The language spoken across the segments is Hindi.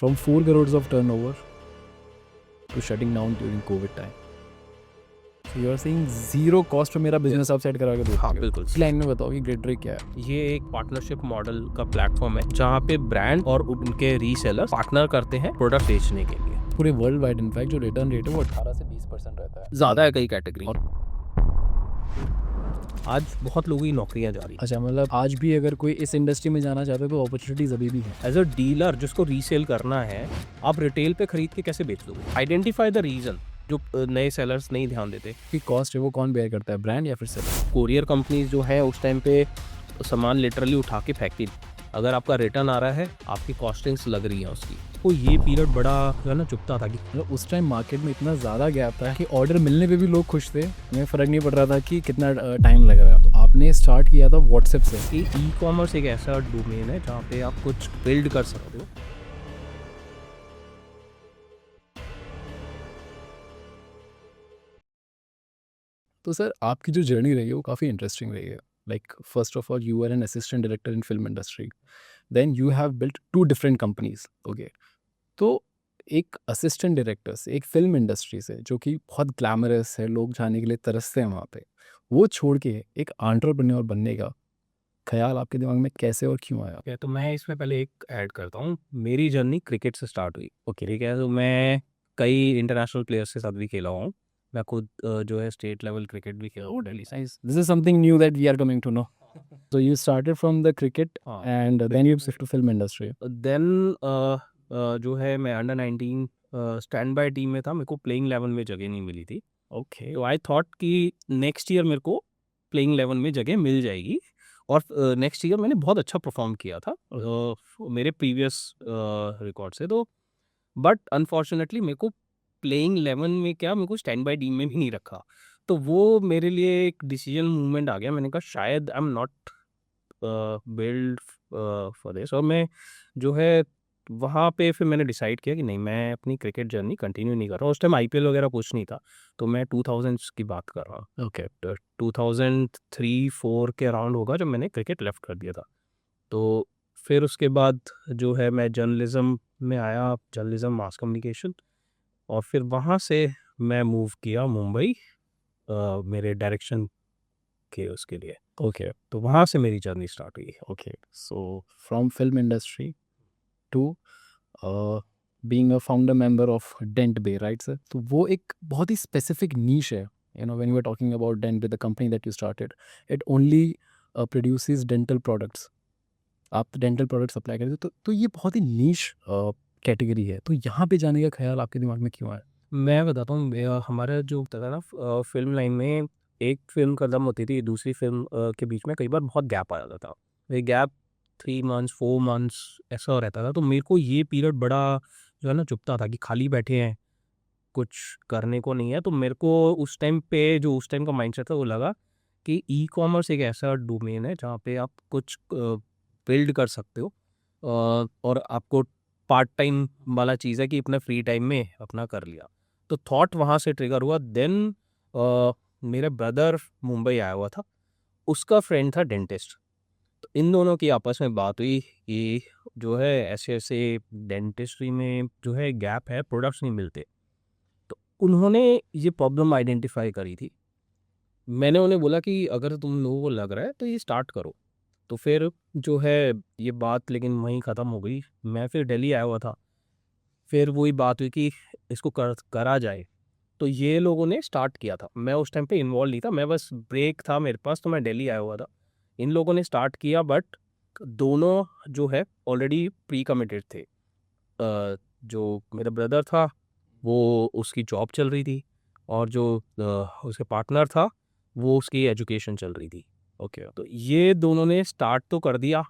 from 4 crores of turnover to shutting down during COVID time. So you are saying zero cost पे मेरा बिजनेस आप सेट करा के दो? हाँ बिल्कुल। इस लाइन में बताओ कि ग्रेड क्या है? ये एक पार्टनरशिप मॉडल का प्लेटफॉर्म है जहाँ पे ब्रांड और उनके रीसेलर पार्टनर करते हैं प्रोडक्ट बेचने के लिए। पूरे वर्ल्ड वाइड इनफैक्ट जो रिटर्न रेट है वो 18 से 20% रहता है, ज़्यादा है कई कैटेगरी। और आज बहुत लोगों की नौकरियां जा रही हैं। अच्छा, मतलब आज भी अगर कोई इस इंडस्ट्री में जाना चाहता है तो अपॉर्चुनिटीज अभी भी है। एज अ डीलर जिसको रीसेल करना है, आप रिटेल पे खरीद के कैसे बेच दोगे? आइडेंटिफाई द रीजन जो नए सेलर्स नहीं ध्यान देते। कि कॉस्ट है वो कौन बेयर करता है, ब्रांड या फिर सेलर? कोरियर कंपनीज जो है उस टाइम पे सामान लिटरली उठा के फेंकती। अगर आपका रिटर्न आ रहा है, आपकी कॉस्टिंग्स लग रही हैं उसकी। तो ये पीरियड बड़ा जो है ना चुभता था कि मतलब उस टाइम मार्केट में इतना ज़्यादा गैप था कि ऑर्डर मिलने पे भी लोग खुश थे, उन्हें फ़र्क नहीं पड़ रहा था कि कितना टाइम लग रहा है। तो आपने स्टार्ट किया था व्हाट्सएप से। ई कॉमर्स एक ऐसा डोमेन है जहाँ पे आप कुछ बिल्ड कर सकते हो। तो सर आपकी जो जर्नी रही है वो काफ़ी इंटरेस्टिंग रही है। Like first of all you are an assistant director in film industry, then you have built 2 different companies. Okay, तो एक असिस्टेंट डायरेक्टर से एक फिल्म इंडस्ट्री से जो कि बहुत ग्लैमरस है, लोग जाने के लिए तरसते हैं वहाँ पे, वो छोड़ के एक एंटरप्रेन्योर बनने का ख्याल आपके दिमाग में कैसे और क्यों आया? ठीक है, तो मैं इसमें पहले एक ऐड करता हूँ। मेरी जर्नी क्रिकेट से स्टार्ट हुई। ओके ठीक है, तो मैं कई इंटरनेशनल प्लेयर्स के साथ भी खेला हूँ। मैं खुद जो है स्टेट लेवल क्रिकेट भी खेला हूँ दिल्ली से। Nice. This is something new that we are coming to know. So you started from the cricket हाँ। and then you shift to film industry. Then जो है मैं अंडर 19 स्टैंड बाय टीम में था। मेरे को प्लेइंग 11 में जगह नहीं मिली थी। Okay. तो आई थॉट कि नेक्स्ट ईयर मेरे को प्लेइंग 11 में जगह मिल जाएगी। और नेक्स्ट ईयर मैंने बहुत अच्छा परफॉर्म किया था मेरे प्रीवियस रिकॉर्ड से। तो बट अनफॉर्चुनेटली मेरे को प्लेइंग 11 में क्या, मेरे को स्टैंड बाय टीम में भी नहीं रखा। तो वो मेरे लिए एक डिसीजन मूवमेंट आ गया। मैंने कहा शायद I am not build for this. और मैं जो है वहाँ पे फिर मैंने डिसाइड किया कि नहीं, मैं अपनी क्रिकेट जर्नी कंटिन्यू नहीं कर रहा हूँ। उस टाइम आईपीएल वगैरह कुछ नहीं था, तो मैं 2000s की बात कर रहा हूँ। Okay. 2003-4 के अराउंड होगा जब मैंने क्रिकेट लेफ्ट कर दिया था। तो फिर उसके बाद जो है मैं जर्नलिज्म में आया, जर्नलिज्म मास कम्युनिकेशन। और फिर वहाँ से मैं मूव किया मुंबई मेरे डायरेक्शन के उसके लिए। Okay. तो वहाँ से मेरी जर्नी स्टार्ट हुई। Okay. So from film industry to being a founder member of Dent Bay, right sir? तो वो एक बहुत ही specific niche है. You know, when you were talking about Dent Bay, the company that you started, it only produces dental products. आप डेंटल प्रोडक्ट सप्लाई करते हो, तो ये बहुत ही नीश कैटेगरी है। तो यहाँ पे जाने का ख्याल आपके दिमाग में क्यों आया? मैं बताता हूँ, हमारा जो होता था ना फिल्म लाइन में, एक फिल्म खत्म होती थी, दूसरी फिल्म के बीच में कई बार बहुत गैप आ जाता था। ये गैप 3 मंथ्स 4 मंथ्स ऐसा रहता था। तो मेरे को ये पीरियड बड़ा जो है ना चुभता था कि खाली बैठे हैं, कुछ करने को नहीं है। तो मेरे को उस टाइम पे जो उस टाइम का माइंडसेट था वो लगा कि ई कॉमर्स एक ऐसा डोमेन है जहाँ पे आप कुछ बिल्ड कर सकते हो। और आपको पार्ट टाइम वाला चीज़ है कि अपने फ्री टाइम में अपना कर लिया। तो थॉट वहाँ से ट्रिगर हुआ। देन मेरे ब्रदर मुंबई आया हुआ था, उसका फ्रेंड था डेंटिस्ट। तो इन दोनों की आपस में बात हुई कि जो है ऐसे ऐसे डेंटिस्ट्री में जो है गैप है, प्रोडक्ट्स नहीं मिलते। तो उन्होंने ये प्रॉब्लम आइडेंटिफाई करी थी। मैंने उन्हें बोला कि अगर तुम लोगों को लग रहा है तो ये स्टार्ट करो। तो फिर जो है ये बात लेकिन वहीं ख़त्म हो गई। मैं फिर दिल्ली आया हुआ था। फिर वही बात हुई कि इसको करा जाए। तो ये लोगों ने स्टार्ट किया था, मैं उस टाइम पे इन्वॉल्व नहीं था, मैं बस ब्रेक था मेरे पास, तो मैं दिल्ली आया हुआ था। इन लोगों ने स्टार्ट किया, बट दोनों जो है ऑलरेडी प्री कमिटेड थे। जो मेरा ब्रदर था वो उसकी जॉब चल रही थी, और जो उसके पार्टनर था वो उसकी एजुकेशन चल रही थी। ओके, तो ये दोनों ने स्टार्ट तो कर दिया।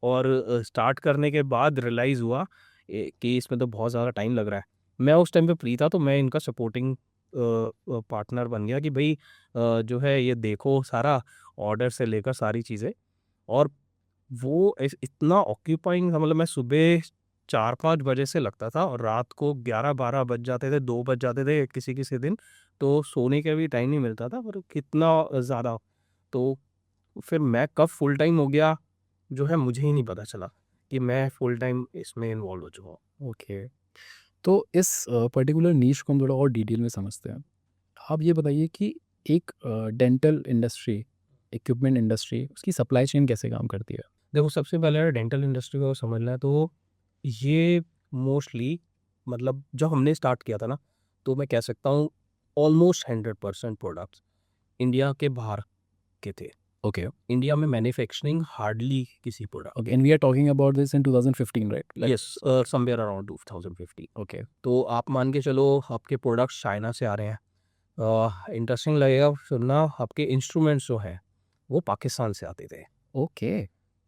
और स्टार्ट करने के बाद रियलाइज़ हुआ कि इसमें तो बहुत ज़्यादा टाइम लग रहा है। मैं उस टाइम पे फ्री था, तो मैं इनका सपोर्टिंग पार्टनर बन गया कि भाई जो है ये देखो सारा ऑर्डर से लेकर सारी चीज़ें। और वो इतना ऑक्यूपाइंग था, मतलब मैं सुबह 4-5 बजे से लगता था और रात को 11-12 बज जाते थे, 2 बज जाते थे किसी किसी दिन। तो सोने का भी टाइम नहीं मिलता था, पर कितना ज़्यादा। तो फिर मैं कब फुल टाइम हो गया जो है मुझे ही नहीं पता चला कि मैं फुल टाइम इसमें इन्वॉल्व हो चुका हूँ। ओके। तो इस पर्टिकुलर नीश को हम थोड़ा और डिटेल में समझते हैं। आप ये बताइए कि एक डेंटल इंडस्ट्री, इक्विपमेंट इंडस्ट्री, उसकी सप्लाई चेन कैसे काम करती है? देखो, सबसे पहले डेंटल इंडस्ट्री को समझना है तो ये मोस्टली मतलब जब हमने स्टार्ट किया था ना, तो मैं कह सकता हूँ ऑलमोस्ट 100% प्रोडक्ट्स इंडिया के बाहर के थे। ओके, इंडिया में मैन्युफैक्चरिंग हार्डली किसी product. Okay, and we are talking about this in 2015, right? Yes, somewhere around 2015। Okay, तो आप मान के चलो आपके प्रोडक्ट्स चाइना से आ रहे हैं। इंटरेस्टिंग लगेगा सुनना, आपके इंस्ट्रूमेंट्स जो हैं वो पाकिस्तान से आते थे। ओके।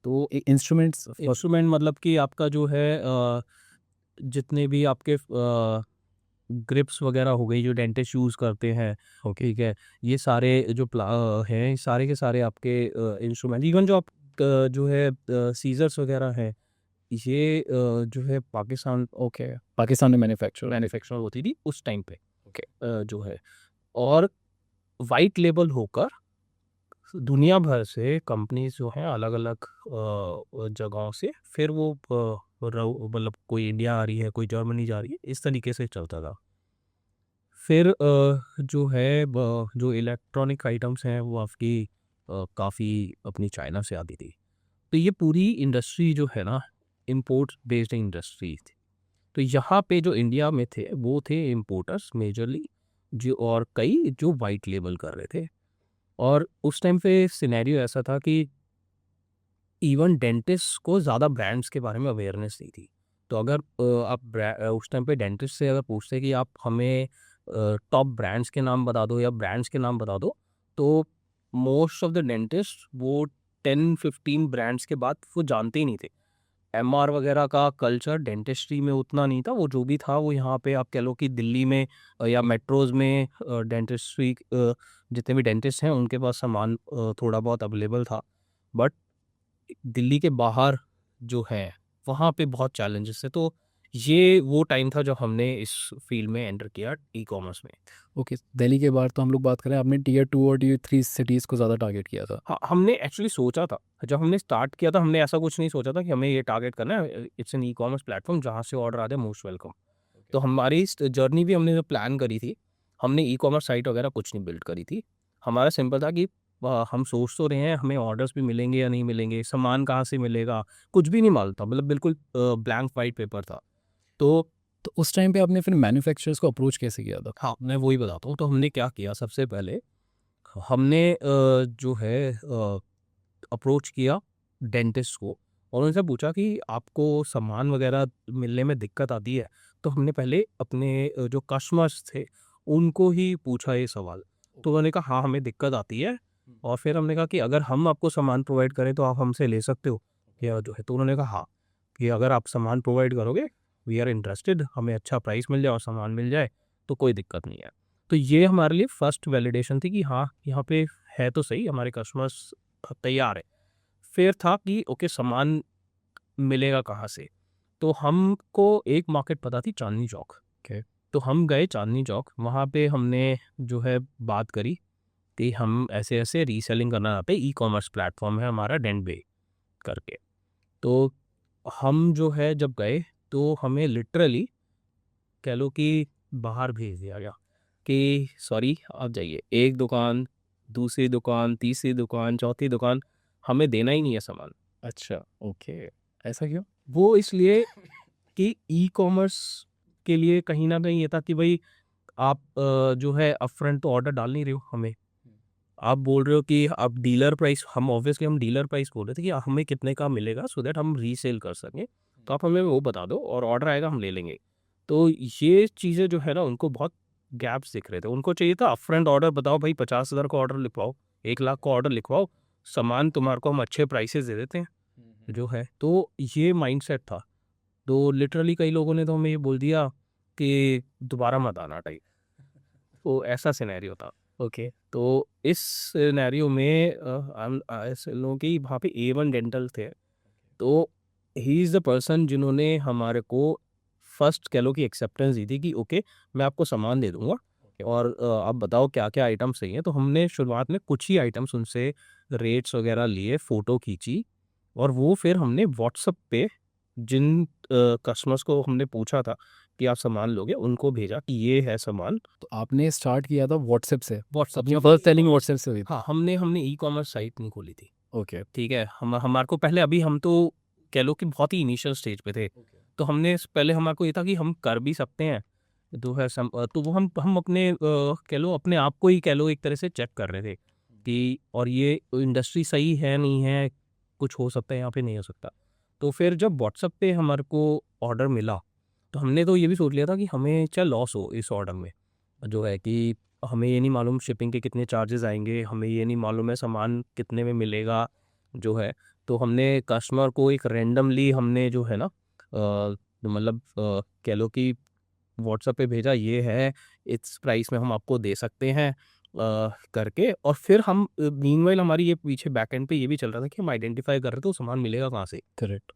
तो इंस्ट्रूमेंट्स इंस्ट्रूमेंट मतलब कि आपका जो है जितने भी आपके ग्रिप्स वगैरह हो गई जो डेंटिस्ट यूज़ करते हैं, ठीक है, ये सारे जो हैं सारे के सारे आपके इंस्ट्रूमेंट, इवन जो आप जो है सीजर्स वगैरह हैं, ये जो है पाकिस्तान ओके, पाकिस्तान में मैन्युफैक्चर। मैन्युफैक्चर होती थी उस टाइम पे। ओके, जो है और वाइट लेबल होकर दुनिया भर से कंपनीज जो हैं अलग अलग जगहों से फिर वो मतलब कोई इंडिया आ रही है, कोई जर्मनी जा रही है, इस तरीके से चलता था। फिर जो है जो इलेक्ट्रॉनिक आइटम्स हैं वो आपकी काफ़ी अपनी चाइना से आती थी। तो ये पूरी इंडस्ट्री जो है ना, इम्पोर्ट बेस्ड इंडस्ट्री थी। तो यहाँ पे जो इंडिया में थे वो थे इम्पोर्टर्स मेजरली, जो और कई जो वाइट लेबल कर रहे थे। और उस टाइम पे सिनेरियो ऐसा था कि इवन डेंटिस्ट को ज़्यादा ब्रांड्स के बारे में अवेयरनेस नहीं थी। तो अगर उस टाइम पे डेंटिस्ट से अगर पूछते कि आप हमें टॉप ब्रांड्स के नाम बता दो या ब्रांड्स के नाम बता दो, तो मोस्ट ऑफ द डेंटिस्ट वो 10-15 ब्रांड्स के बाद वो जानते ही नहीं थे। एमआर वगैरह का कल्चर डेंटिस्ट्री में उतना नहीं था, वो जो भी था वो यहाँ पे आप कह लो कि दिल्ली में या मेट्रोज़ में डेंटिस्ट्री जितने भी डेंटिस्ट हैं उनके पास सामान थोड़ा बहुत अवेलेबल था। बट दिल्ली के बाहर जो है वहाँ पे बहुत चैलेंजेस थे। तो ये वो टाइम था जब हमने इस फील्ड में एंटर किया ई-कॉमर्स में। ओके। दिल्ली के बाहर तो हम लोग बात करें, आपने टियर 2 और टियर 3 सिटीज़ को ज़्यादा टारगेट किया था। हाँ, हमने एक्चुअली सोचा था, जब हमने स्टार्ट किया था हमने ऐसा कुछ नहीं सोचा था कि हमें ये टारगेट करना है, इट्स एन ई-कॉमर्स प्लेटफ़ॉर्म जहाँ से ऑर्डर आ जाए मोस्ट वेलकम। तो हमारी इस जर्नी भी हमने जो प्लान करी थी, हमने ई-कॉमर्स साइट वगैरह कुछ नहीं बिल्ड करी थी। हमारा सिंपल था कि हम सोच तो रहे हैं हमें ऑर्डर्स भी मिलेंगे या नहीं मिलेंगे, सामान कहाँ से मिलेगा, कुछ भी नहीं मालूम था, मतलब बिल्कुल ब्लैंक व्हाइट पेपर था। तो तो उस टाइम पे आपने फिर मैन्युफैक्चरर्स को अप्रोच कैसे किया था? हाँ, मैं वही बताता हूँ। तो हमने क्या किया, सबसे पहले हमने जो है अप्रोच किया डेंटिस्ट को और उनसे पूछा कि आपको सामान वगैरह मिलने में दिक्कत आती है? तो हमने पहले अपने जो कस्टमर्स थे उनको ही पूछा ये सवाल। तो उन्होंने कहा हाँ, हमें दिक्कत आती है। और फिर हमने कहा कि अगर हम आपको सामान प्रोवाइड करें तो आप हमसे ले सकते हो या जो है। तो उन्होंने कहा हाँ, कि अगर आप सामान प्रोवाइड करोगे वी आर इंटरेस्टेड, हमें अच्छा प्राइस मिल जाए और सामान मिल जाए तो कोई दिक्कत नहीं है। तो ये हमारे लिए फर्स्ट वैलिडेशन थी कि हाँ, यहाँ पे है तो सही, हमारे कस्टमर्स तैयार है। फिर था कि ओके, सामान मिलेगा कहाँ से? तो हमको एक मार्केट पता थी, चांदनी चौक। ओके, तो हम गए चांदनी चौक, वहाँ पे हमने जो है बात करी कि हम ऐसे-ऐसे रीसेलिंग करना चाहते हैं, ई-कॉमर्स प्लेटफ़ॉर्म है हमारा डेंटबे करके। तो हम जो है जब गए तो हमें लिटरली कह लो कि बाहर भेज दिया गया कि सॉरी आप जाइए। एक दुकान, दूसरी दुकान, तीसरी दुकान, चौथी दुकान, हमें देना ही नहीं है सामान। अच्छा, ओके। ऐसा क्यों? वो इसलिए कि ई-कॉमर्स के लिए कहीं न कहीं ये था कि भई आप जो है अपफ्रंट तो ऑर्डर डाल नहीं रहे हो हमें। आप बोल रहे हो कि आप डीलर प्राइस, हम ऑब्वियसली हम डीलर प्राइस बोल रहे थे कि हमें कितने का मिलेगा सो दैट हम रीसेल कर सकें। तो आप हमें वो बता दो और ऑर्डर आएगा हम ले लेंगे। तो ये चीज़ें जो है ना उनको बहुत गैप्स दिख रहे थे। उनको चाहिए था अपफ्रंट ऑर्डर बताओ भई 50,000 का ऑर्डर लिखवाओ, 1 लाख का ऑर्डर लिखवाओ, सामान तुम्हारे को हम अच्छे प्राइसेज़ दे देते हैं, जो है। तो ये माइंडसेट था। तो लिटरली कई लोगों ने तो हमें ये बोल दिया कि दोबारा मत आना टाइप। तो ऐसा सिनेरियो था। ओके, तो इस सिनेरियो में हम ऐसे लोगों की वहाँ पे ए1 डेंटल थे। तो ही इज़ द पर्सन जिन्होंने हमारे को फर्स्ट कह लो कि एक्सेप्टेंस दी थी कि ओके, मैं आपको सामान दे दूँगा और आप बताओ क्या-क्या आइटम्स चाहिए। तो हमने शुरुआत में कुछ ही आइटम्स उनसे रेट्स वगैरह लिए, फ़ोटो खींची और वो फिर हमने व्हाट्सएप पे जिन कस्टमर्स को हमने पूछा था कि आप सामान लोगे, उनको भेजा कि ये है सामान। तो आपने स्टार्ट किया था व्हाट्सएप से, व्हाट्सएप अपनी से फर्स्ट सेलिंग व्हाट्सएप से हुई थी? हाँ, हमने ई-कॉमर्स साइट नहीं खोली थी, ओके। ठीक है? हमारे को पहले, अभी हम तो कह लो कि बहुत ही इनिशियल स्टेज पे थे। तो हमने पहले हमारे को ये था कि हम कर भी सकते हैं, तो है तो वो हम अपने कह लो अपने आप को ही कह लो एक तरह से चेक कर रहे थे कि और ये इंडस्ट्री सही है, नहीं है, कुछ हो सकता है यहाँ पे, नहीं हो सकता। तो फिर जब व्हाट्सएप पे हमारे को ऑर्डर मिला, तो हमने तो ये भी सोच लिया था कि हमें चाहे लॉस हो इस ऑर्डर में, जो है कि हमें ये नहीं मालूम शिपिंग के कितने चार्जेस आएँगे, हमें ये नहीं मालूम है सामान कितने में मिलेगा, जो है। तो हमने कस्टमर को एक रैंडमली हमने जो है ना मतलब कह लो कि व्हाट्सएप पे भेजा, ये है, इस प्राइस में हम आपको दे सकते हैं करके। और फिर हम मीनवाइल हमारी ये पीछे बैकएंड पे ये भी चल रहा था कि हम आइडेंटिफाई कर रहे थे वो सामान मिलेगा कहाँ से। करेक्ट।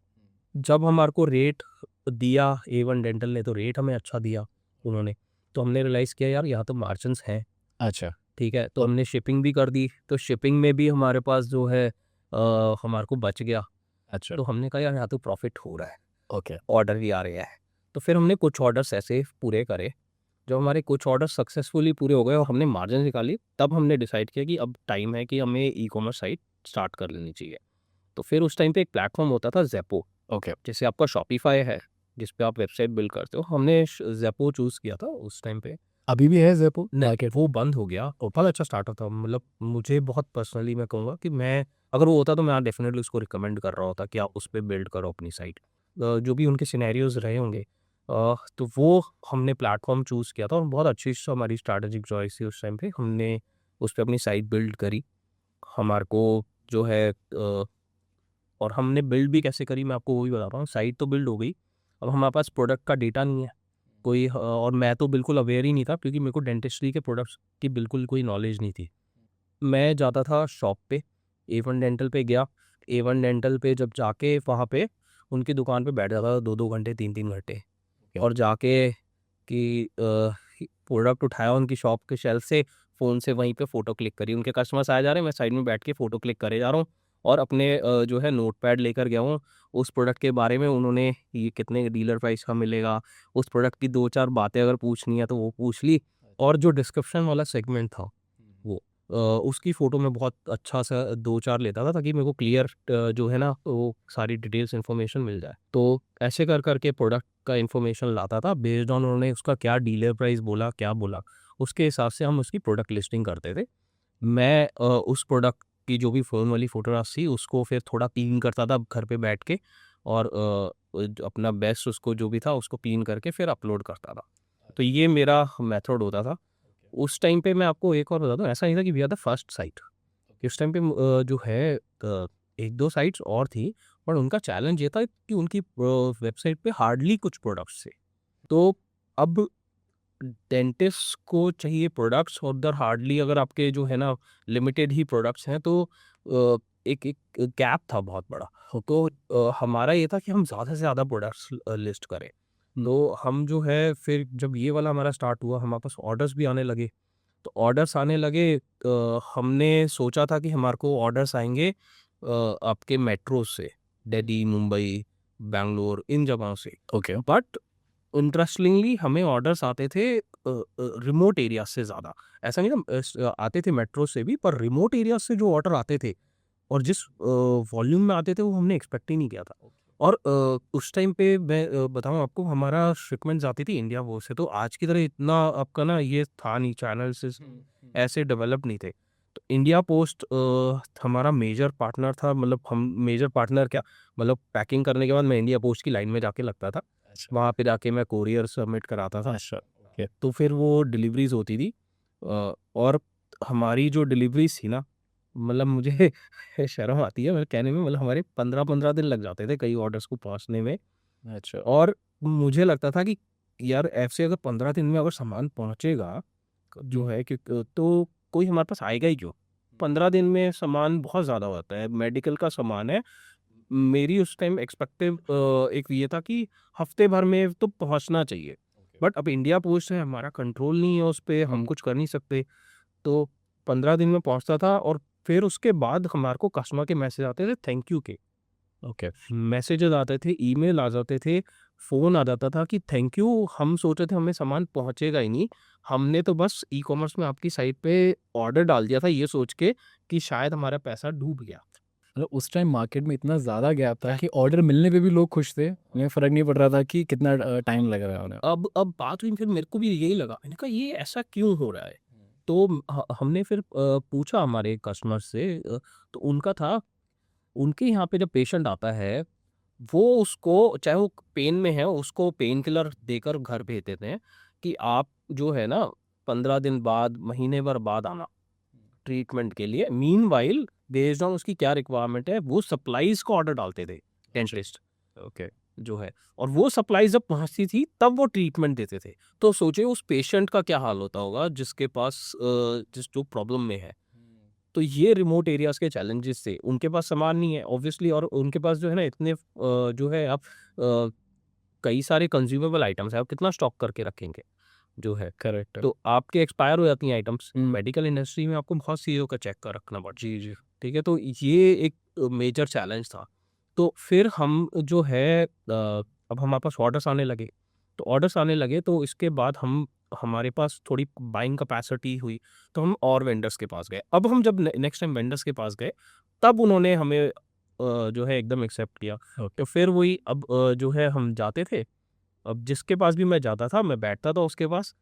जब हमारे को रेट दिया A1 डेंटल ने, तो रेट हमें अच्छा दिया उन्होंने, तो हमने रियलाइज़ किया यार यहाँ तो मार्जिन्स हैं, अच्छा। ठीक है? तो हमने शिपिंग भी कर दी, तो शिपिंग में भी हमारे पास जो है हमारे को बच गया। अच्छा। तो हमने कहा यार यहाँ तो प्रॉफ़िट हो रहा है, ओके। ऑर्डर भी आ रहे हैं। तो फिर हमने कुछ ऑर्डर्स ऐसे पूरे करे, जब हमारे कुछ ऑर्डर सक्सेसफुली पूरे हो गए और हमने मार्जिन निकाली, तब हमने डिसाइड किया कि अब टाइम है कि हमें ई-कॉमर्स साइट स्टार्ट कर लेनी चाहिए। तो फिर उस टाइम पे एक प्लेटफ़ॉर्म होता था ज़ेप्टो, ओके। जैसे आपका शॉपिफ़ाई है, जिस पे आप वेबसाइट बिल्ड करते हो, हमने ज़ेप्टो चूज़ किया था उस टाइम पे। अभी भी है ज़ेप्टो नहीं, मार्केट? वो बंद हो गया और बहुत अच्छा स्टार्टअप था, मतलब मुझे बहुत पर्सनली मैं कहूँगा कि मैं, अगर वो होता तो मैं डेफ़िनेटली उसको रिकमेंड कर रहा होता कि आप उस पे बिल्ड करो अपनी साइट। जो भी उनके सिनेरियोज़ रहे होंगे, तो वो हमने प्लेटफ़ॉर्म चूज़ किया था और बहुत अच्छी हमारी स्ट्रैटेजिक चॉइस थी उस टाइम पे। हमने उस पे अपनी साइट बिल्ड करी। हमारे को जो है और हमने बिल्ड भी कैसे करी, मैं आपको वो भी बताता हूँ। साइट तो बिल्ड हो गई, अब हमारे पास प्रोडक्ट का डेटा नहीं है कोई, और मैं तो बिल्कुल अवेयर ही नहीं था क्योंकि मेरे को डेंटिस्ट्री के प्रोडक्ट्स की बिल्कुल कोई नॉलेज नहीं थी। मैं जाता था शॉप पे, ए1 डेंटल पे गया, ए1 डेंटल पे जब जाके वहाँ पे उनकी दुकान पे बैठ जाता था 2-2 घंटे, 3-3 घंटे, ओके। और जाके कि प्रोडक्ट उठाया उनकी शॉप के शेल्फ से, फ़ोन से वहीं पे फ़ोटो क्लिक करी। उनके कस्टमर्स आए जा रहे हैं, मैं साइड में बैठ के फ़ोटो क्लिक करे जा रहा हूँ और अपने जो है नोटपैड लेकर गया हूँ। उस प्रोडक्ट के बारे में उन्होंने ये कितने डीलर प्राइस का मिलेगा, उस प्रोडक्ट की 2-4 बातें अगर पूछनी है तो वो पूछ ली, और जो डिस्क्रिप्शन वाला सेगमेंट था वो उसकी फ़ोटो मैं बहुत अच्छा-सा 2-4 लेता था ताकि मेरे को क्लियर जो है ना वो सारी डिटेल्स इन्फॉर्मेशन मिल जाए। तो ऐसे कर के प्रोडक्ट का इन्फॉर्मेशन लाता था, बेस्ड ऑन उन्होंने उसका क्या डीलर प्राइस बोला, क्या बोला, उसके हिसाब से हम उसकी प्रोडक्ट लिस्टिंग करते थे। मैं उस प्रोडक्ट की जो भी फ़ोन वाली फ़ोटोग्राफ्स थी उसको फिर थोड़ा क्लीन करता था घर पे बैठ के, और अपना बेस्ट उसको जो भी था उसको क्लीन करके फिर अपलोड करता था। तो ये मेरा मेथड होता था। उस टाइम पे मैं आपको एक और बता दूँ, ऐसा नहीं था कि we are the first site. उस टाइम पे जो है 1-2 साइट्स और थी, पर उनका चैलेंज ये था कि उनकी वेबसाइट पे हार्डली कुछ प्रोडक्ट्स थे। तो अब डेंटिस्ट को चाहिए प्रोडक्ट्स, और उधर हार्डली, अगर आपके जो है ना लिमिटेड ही प्रोडक्ट्स हैं, तो एक एक गैप था बहुत बड़ा। तो हमारा ये था कि हम ज़्यादा से ज़्यादा प्रोडक्ट्स लिस्ट करें। हुँ। तो हम जो है फिर जब ये वाला हमारा स्टार्ट हुआ, हमारे पास ऑर्डर्स भी आने लगे। तो ऑर्डर्स आने लगे, हमने सोचा था कि हमारे को ऑर्डर्स आएँगे आपके मेट्रो से, दिल्ली, मुंबई, बैंगलोर, इन जगहों से। ओके। बट इंटरेस्टिंगली हमें ऑर्डर्स आते थे रिमोट एरिया से ज़्यादा। ऐसा नहीं था, आते थे मेट्रो से भी, पर रिमोट एरिया से जो ऑर्डर आते थे और जिस वॉल्यूम में आते थे वो हमने एक्सपेक्ट ही नहीं किया था। और उस टाइम पे मैं बताऊँ आपको, हमारा शिपमेंट्स आती थी इंडिया वो से, तो आज की तरह इतना आपका ना ये था नहीं, चैनल्स ऐसे डेवलप नहीं थे। तो इंडिया पोस्ट हमारा मेजर पार्टनर था, मतलब हम मेजर पार्टनर क्या, मतलब पैकिंग करने के बाद मैं इंडिया पोस्ट की लाइन में जाके लगता था। अच्छा। वहाँ पे जाके मैं कोरियर सबमिट कराता था। अच्छा। ओके। तो फिर वो डिलीवरीज़ होती थी, और हमारी जो डिलीवरीज़ थी ना, मतलब मुझे शर्म आती है मेरे कहने में, मतलब हमारे 15-15 दिन लग जाते थे कई ऑर्डर्स को पहुँचने में। अच्छा। और मुझे लगता था कि यार ऐसे अगर 15 दिन में अगर सामान पहुँचेगा, जो हुँ। है कि तो कोई हमारे पास आएगा ही क्यों? 15 दिन में सामान बहुत ज़्यादा होता है, मेडिकल का सामान है। मेरी उस टाइम एक्सपेक्टिव एक ये था कि हफ्ते भर में तो पहुँचना चाहिए। ओके। बट अब इंडिया पोस्ट है, हमारा कंट्रोल नहीं है उस पे, हम हुँ। कुछ कर नहीं सकते। तो 15 दिन में पहुँचता था, और फिर उसके बाद हमारे को कस्टमर के मैसेज आते थे थैंक यू के, ओके। मैसेजेस आते थे, ईमेल आ जाते थे, फ़ोन आ जाता था कि थैंक यू, हम सोच रहे थे हमें सामान पहुँचेगा ही नहीं। हमने तो बस ई-कॉमर्स में आपकी साइट पे ऑर्डर डाल दिया था ये सोच के कि शायद हमारा पैसा डूब गया। मतलब उस टाइम मार्केट में इतना ज़्यादा गैप था कि ऑर्डर मिलने पे भी लोग खुश थे। उन्हें फ़र्क नहीं पड़ रहा था कि कितना टाइम लग रहा है उन्हें। अब बात हुई फिर मेरे को भी यही लगा, मैंने कहा ये ऐसा क्यों हो रहा है? तो हमने फिर पूछा हमारे कस्टमर से, तो उनका था, उनके यहाँ पे जब पेशेंट आता है, वो उसको चाहे वो पेन में है, उसको पेन किलर देकर घर भेज देते हैं कि आप जो है ना 15 दिन बाद, महीने भर बाद आना ट्रीटमेंट के लिए। मीनवाइल बेस्ड ऑन उसकी क्या रिक्वायरमेंट है, वो सप्लाइज़ का ऑर्डर डालते थे डेंटिस्ट ओके। जो है, और वो सप्लाई जब पहुँचती थी तब वो ट्रीटमेंट देते थे। तो सोचिए उस पेशेंट का क्या हाल होता होगा जिसके पास जिस जो प्रॉब्लम में है। तो ये रिमोट एरियाज़ के चैलेंजेस थे। उनके पास सामान नहीं है ऑब्वियसली, और उनके पास जो है ना इतने जो है आप कई सारे कंज्यूमेबल आइटम्स हैं, आप कितना स्टॉक करके रखेंगे जो है। करेक्ट है। तो आपके एक्सपायर हो जाती हैं आइटम्स। हुँ। मेडिकल इंडस्ट्री में आपको बहुत चीज़ों का चेक कर रखना पड़ता है। जी, जी। ठीक है, तो ये एक मेजर चैलेंज था। तो फिर हम जो है अब हमारे पास ऑर्डर्स आने लगे। तो ऑर्डर्स आने लगे तो इसके बाद हमारे पास थोड़ी बाइंग कैपेसिटी हुई, तो हम और वेंडर्स के पास गए। अब हम जब नेक्स्ट टाइम वेंडर्स के पास गए, तब उन्होंने हमें जो है एकदम एक्सेप्ट किया। ओके। तो फिर वही अब जो है हम जाते थे, अब जिसके पास भी मैं जाता था, मैं बैठता था उसके पास,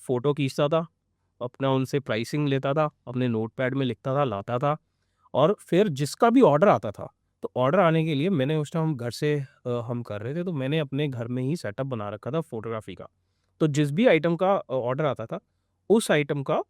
फ़ोटो खींचता था, अपना उनसे प्राइसिंग लेता था, अपने नोटपैड में लिखता था, लाता था, और फिर जिसका भी ऑर्डर आता था, तो ऑर्डर आने के लिए मैंने उस टाइम हम घर से हम कर रहे थे, तो मैंने अपने घर में ही सेटअप बना रखा था फ़ोटोग्राफ़ी का। तो जिस भी आइटम का ऑर्डर आता था, उस आइटम का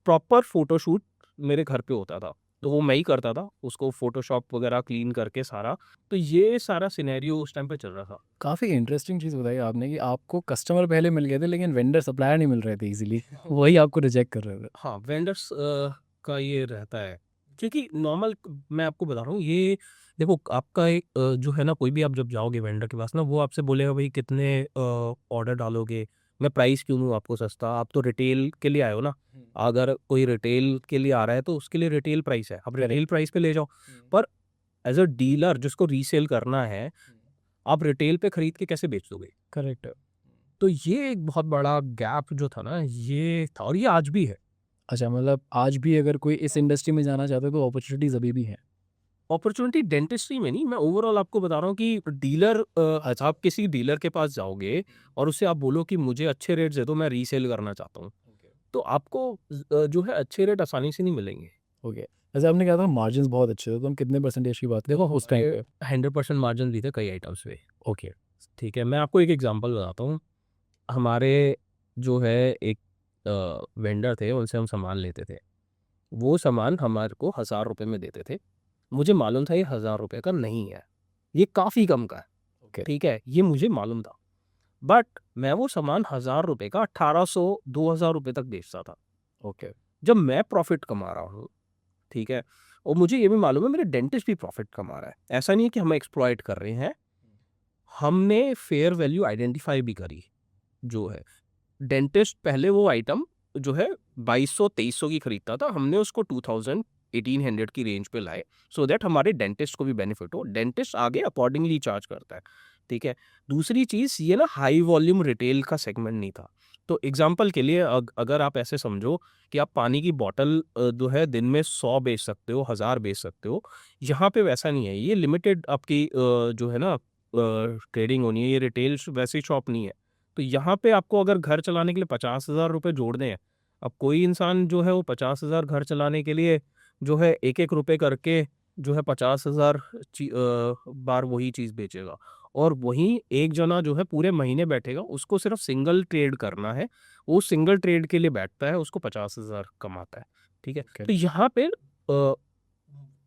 प्रॉपर फ़ोटोशूट मेरे घर पे होता था। तो वो मैं ही करता था, उसको फ़ोटोशॉप वगैरह क्लीन करके सारा। तो ये सारा सिनेरियो उस टाइम पे चल रहा था। काफ़ी इंटरेस्टिंग चीज़ बताई आपने कि आपको कस्टमर पहले मिल गए थे लेकिन वेंडर सप्लायर नहीं मिल रहे थे ईज़िली। वही आपको रिजेक्ट कर रहे थे। हाँ, वेंडर्स का ये रहता है, क्योंकि नॉर्मल मैं आपको बता रहा हूँ ये, देखो आपका एक जो है ना, कोई भी आप जब जाओगे वेंडर के पास ना, वो आपसे बोलेगा भाई कितने ऑर्डर डालोगे, मैं प्राइस क्यों दूँ आपको सस्ता, आप तो रिटेल के लिए आए हो ना। अगर कोई रिटेल के लिए आ रहा है तो उसके लिए रिटेल प्राइस है, आप करेक्ट। रिटेल प्राइस पे ले जाओ। पर एज अ डीलर जिसको रीसेल करना है, आप रिटेल पे खरीद के कैसे बेच दोगे? करेक्ट है। तो ये एक बहुत बड़ा गैप जो था ना, ये था, और ये आज भी है। अच्छा, मतलब आज भी अगर कोई इस इंडस्ट्री में जाना चाहता है तो अपॉर्च्युनिटीज़ अभी भी हैं। अपॉर्चुनिटी डेंटिस्ट्री में नहीं, मैं ओवरऑल आपको बता रहा हूँ कि डीलर आप किसी डीलर के पास जाओगे और उससे आप बोलो कि मुझे अच्छे रेट दे दो, मैं रीसेल करना चाहता हूँ, तो आपको जो है अच्छे रेट आसानी से नहीं मिलेंगे। ओके। जैसे आपने कहा था मार्जिन्स बहुत अच्छे थे, तो हम कितने परसेंटेज की बात देखो करें उस टाइम पे? 100% मार्जिन भी थे कई आइटम्स पे। ओके। ठीक है, मैं आपको एक एग्जांपल बताता हूँ। हमारे जो है एक वेंडर थे, उनसे हम सामान लेते थे। वो सामान हमारे को 1000 रुपए में देते थे। मुझे मालूम था ये 1000 रुपए का नहीं है, ये काफ़ी कम का है। ओके। ठीक है, ये मुझे मालूम था। बट मैं वो सामान 1000 रुपए का 1800-2000 रुपए तक बेचता था। ओके। जब मैं प्रॉफ़िट कमा रहा हूँ, ठीक है? और मुझे ये भी मालूम है मेरे डेंटिस्ट भी प्रॉफ़िट कमा रहा है। ऐसा नहीं है कि हम एक्सप्लॉइट कर रहे हैं। हमने फेयर वैल्यू आइडेंटिफ़ाई भी करी, जो है। डेंटिस्ट पहले वो आइटम जो है 2200-2300 की खरीदता था, हमने उसको 2000 1800 की रेंज पे लाए, सो दैट हमारे डेंटिस्ट को भी बेनिफिट हो। डेंटिस्ट आगे अकॉर्डिंगली चार्ज करता है, ठीक है। दूसरी चीज़ ये ना हाई वॉल्यूम रिटेल का सेगमेंट नहीं था। तो एग्जांपल के लिए अगर आप ऐसे समझो कि आप पानी की बॉटल जो है दिन में 100 बेच सकते हो, 1000 बेच सकते हो। यहाँ पे वैसा नहीं है, ये लिमिटेड आपकी जो है ना ट्रेडिंग होनी है, ये रिटेल वैसी शॉप नहीं है। तो यहाँ पे आपको अगर घर चलाने के लिए 50,000 रुपए जोड़ने हैं, अब कोई इंसान जो है वो 50,000 घर चलाने के लिए जो है एक-एक रुपए करके जो है 50,000 बार वही चीज़ बेचेगा, और वहीं एक जना जो है पूरे महीने बैठेगा, उसको सिर्फ सिंगल ट्रेड करना है, वो सिंगल ट्रेड के लिए बैठता है, उसको 50,000 कमाता है, ठीक है? ओके। तो यहाँ पे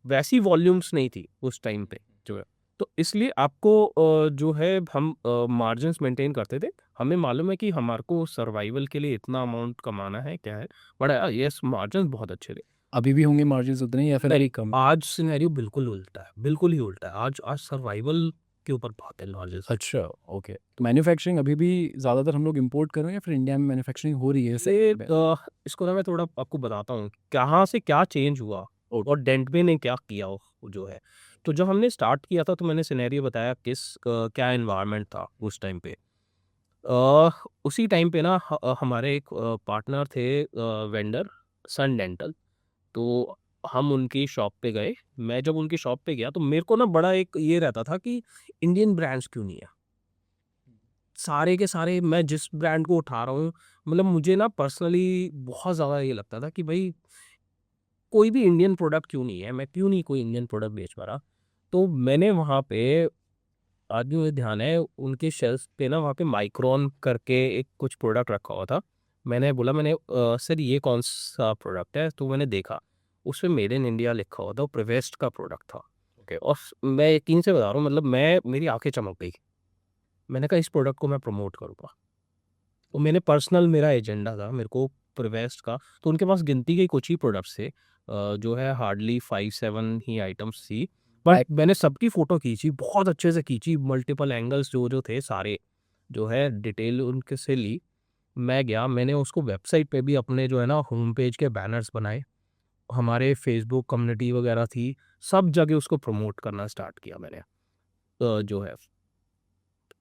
वैसी वॉल्यूम्स नहीं थी उस टाइम पे जो है। तो इसलिए आपको जो है हम मार्जिन्स मेंटेन करते थे। हमें मालूम है कि हमारे को सर्वाइवल के लिए इतना अमाउंट कमाना है, क्या है। बट येस, मार्जिन्स बहुत अच्छे थे। अभी भी होंगे मार्जिन्स उतने ही या फिर नहीं, अभी कम? आज सिनेरियो बिल्कुल उल्टा है, बिल्कुल ही उल्टा है। आज आज सर्वाइवल के ऊपर बहुत है मार्जिन्स। अच्छा। ओके। तो मैन्युफैक्चरिंग अभी भी ज़्यादातर हम लोग इम्पोर्ट कर रहे हैं या फिर इंडिया में मैन्युफैक्चरिंग हो रही है ये सेकंड में? इसको ना मैं थोड़ा आपको बताता हूँ, कहाँ से क्या चेंज हुआ ओके। और डेंटमे ने क्या किया जो है। तो जब हमने स्टार्ट किया था तो मैंने सिनेरियो बताया क्या एनवायरनमेंट था उस टाइम पे। उसी टाइम पे ना हमारे एक पार्टनर थे वेंडर सन डेंटल। तो हम उनकी शॉप पे गए। मैं जब उनकी शॉप पे गया तो मेरे को ना बड़ा एक ये रहता था कि इंडियन ब्रांड्स क्यों नहीं है? सारे के सारे मैं जिस ब्रांड को उठा रहा हूँ, मतलब मुझे ना पर्सनली बहुत ज़्यादा ये लगता था कि भाई कोई भी इंडियन प्रोडक्ट क्यों नहीं है? मैं क्यों नहीं कोई इंडियन प्रोडक्ट बेच पा रहा? तो मैंने वहाँ पे आज भी मुझे ध्यान है उनके शेल्फ पे ना वहाँ पे माइक्रोन करके एक कुछ प्रोडक्ट रखा हुआ था। मैंने बोला सर ये कौन-सा प्रोडक्ट है? तो मैंने देखा, उसमें मेड इन इंडिया लिखा हुआ था, वो प्रिवेस्ट का प्रोडक्ट था। ओके और मैं यकीन से बता रहा हूँ मतलब मेरी आँखें चमक गई। मैंने कहा इस प्रोडक्ट को मैं प्रमोट करूँगा। तो मेरा एजेंडा था मेरे को प्रिवेस्ट का, तो उनके पास गिनती के कुछ ही प्रोडक्ट्स थे जो है हार्डली 5-7 ही आइटम्स थी। बट मैंने सबकी फ़ोटो खींची, बहुत अच्छे से खींची, मल्टीपल एंगल्स जो थे सारे, जो है डिटेल उनके से ली। मैं गया, मैंने उसको वेबसाइट पे भी अपने जो है ना होम पेज के बैनर्स बनाए, हमारे फेसबुक कम्युनिटी वगैरह थी, सब जगह उसको प्रमोट करना स्टार्ट किया मैंने। जो है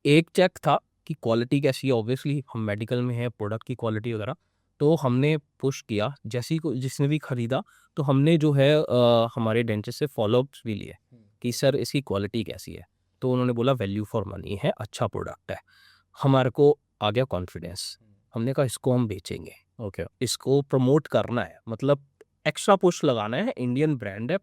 एक चेक था कि क्वालिटी कैसी है, ऑब्वियसली हम मेडिकल में हैं, प्रोडक्ट की क्वालिटी वगैरह, तो हमने पुश किया। जैसे ही जिसने भी खरीदा तो हमने जो है हमारे डेंटिस्ट से फॉलोअप्स भी लिए कि सर इसकी क्वालिटी कैसी है? तो उन्होंने बोला वैल्यू फॉर मनी है, अच्छा प्रोडक्ट है। हमारे को आ गया कॉन्फिडेंस, हमने कहा इसको हम बेचेंगे, ओके इसको प्रमोट करना है, मतलब एक्स्ट्रा पुश लगाना है, इंडियन ब्रांड है,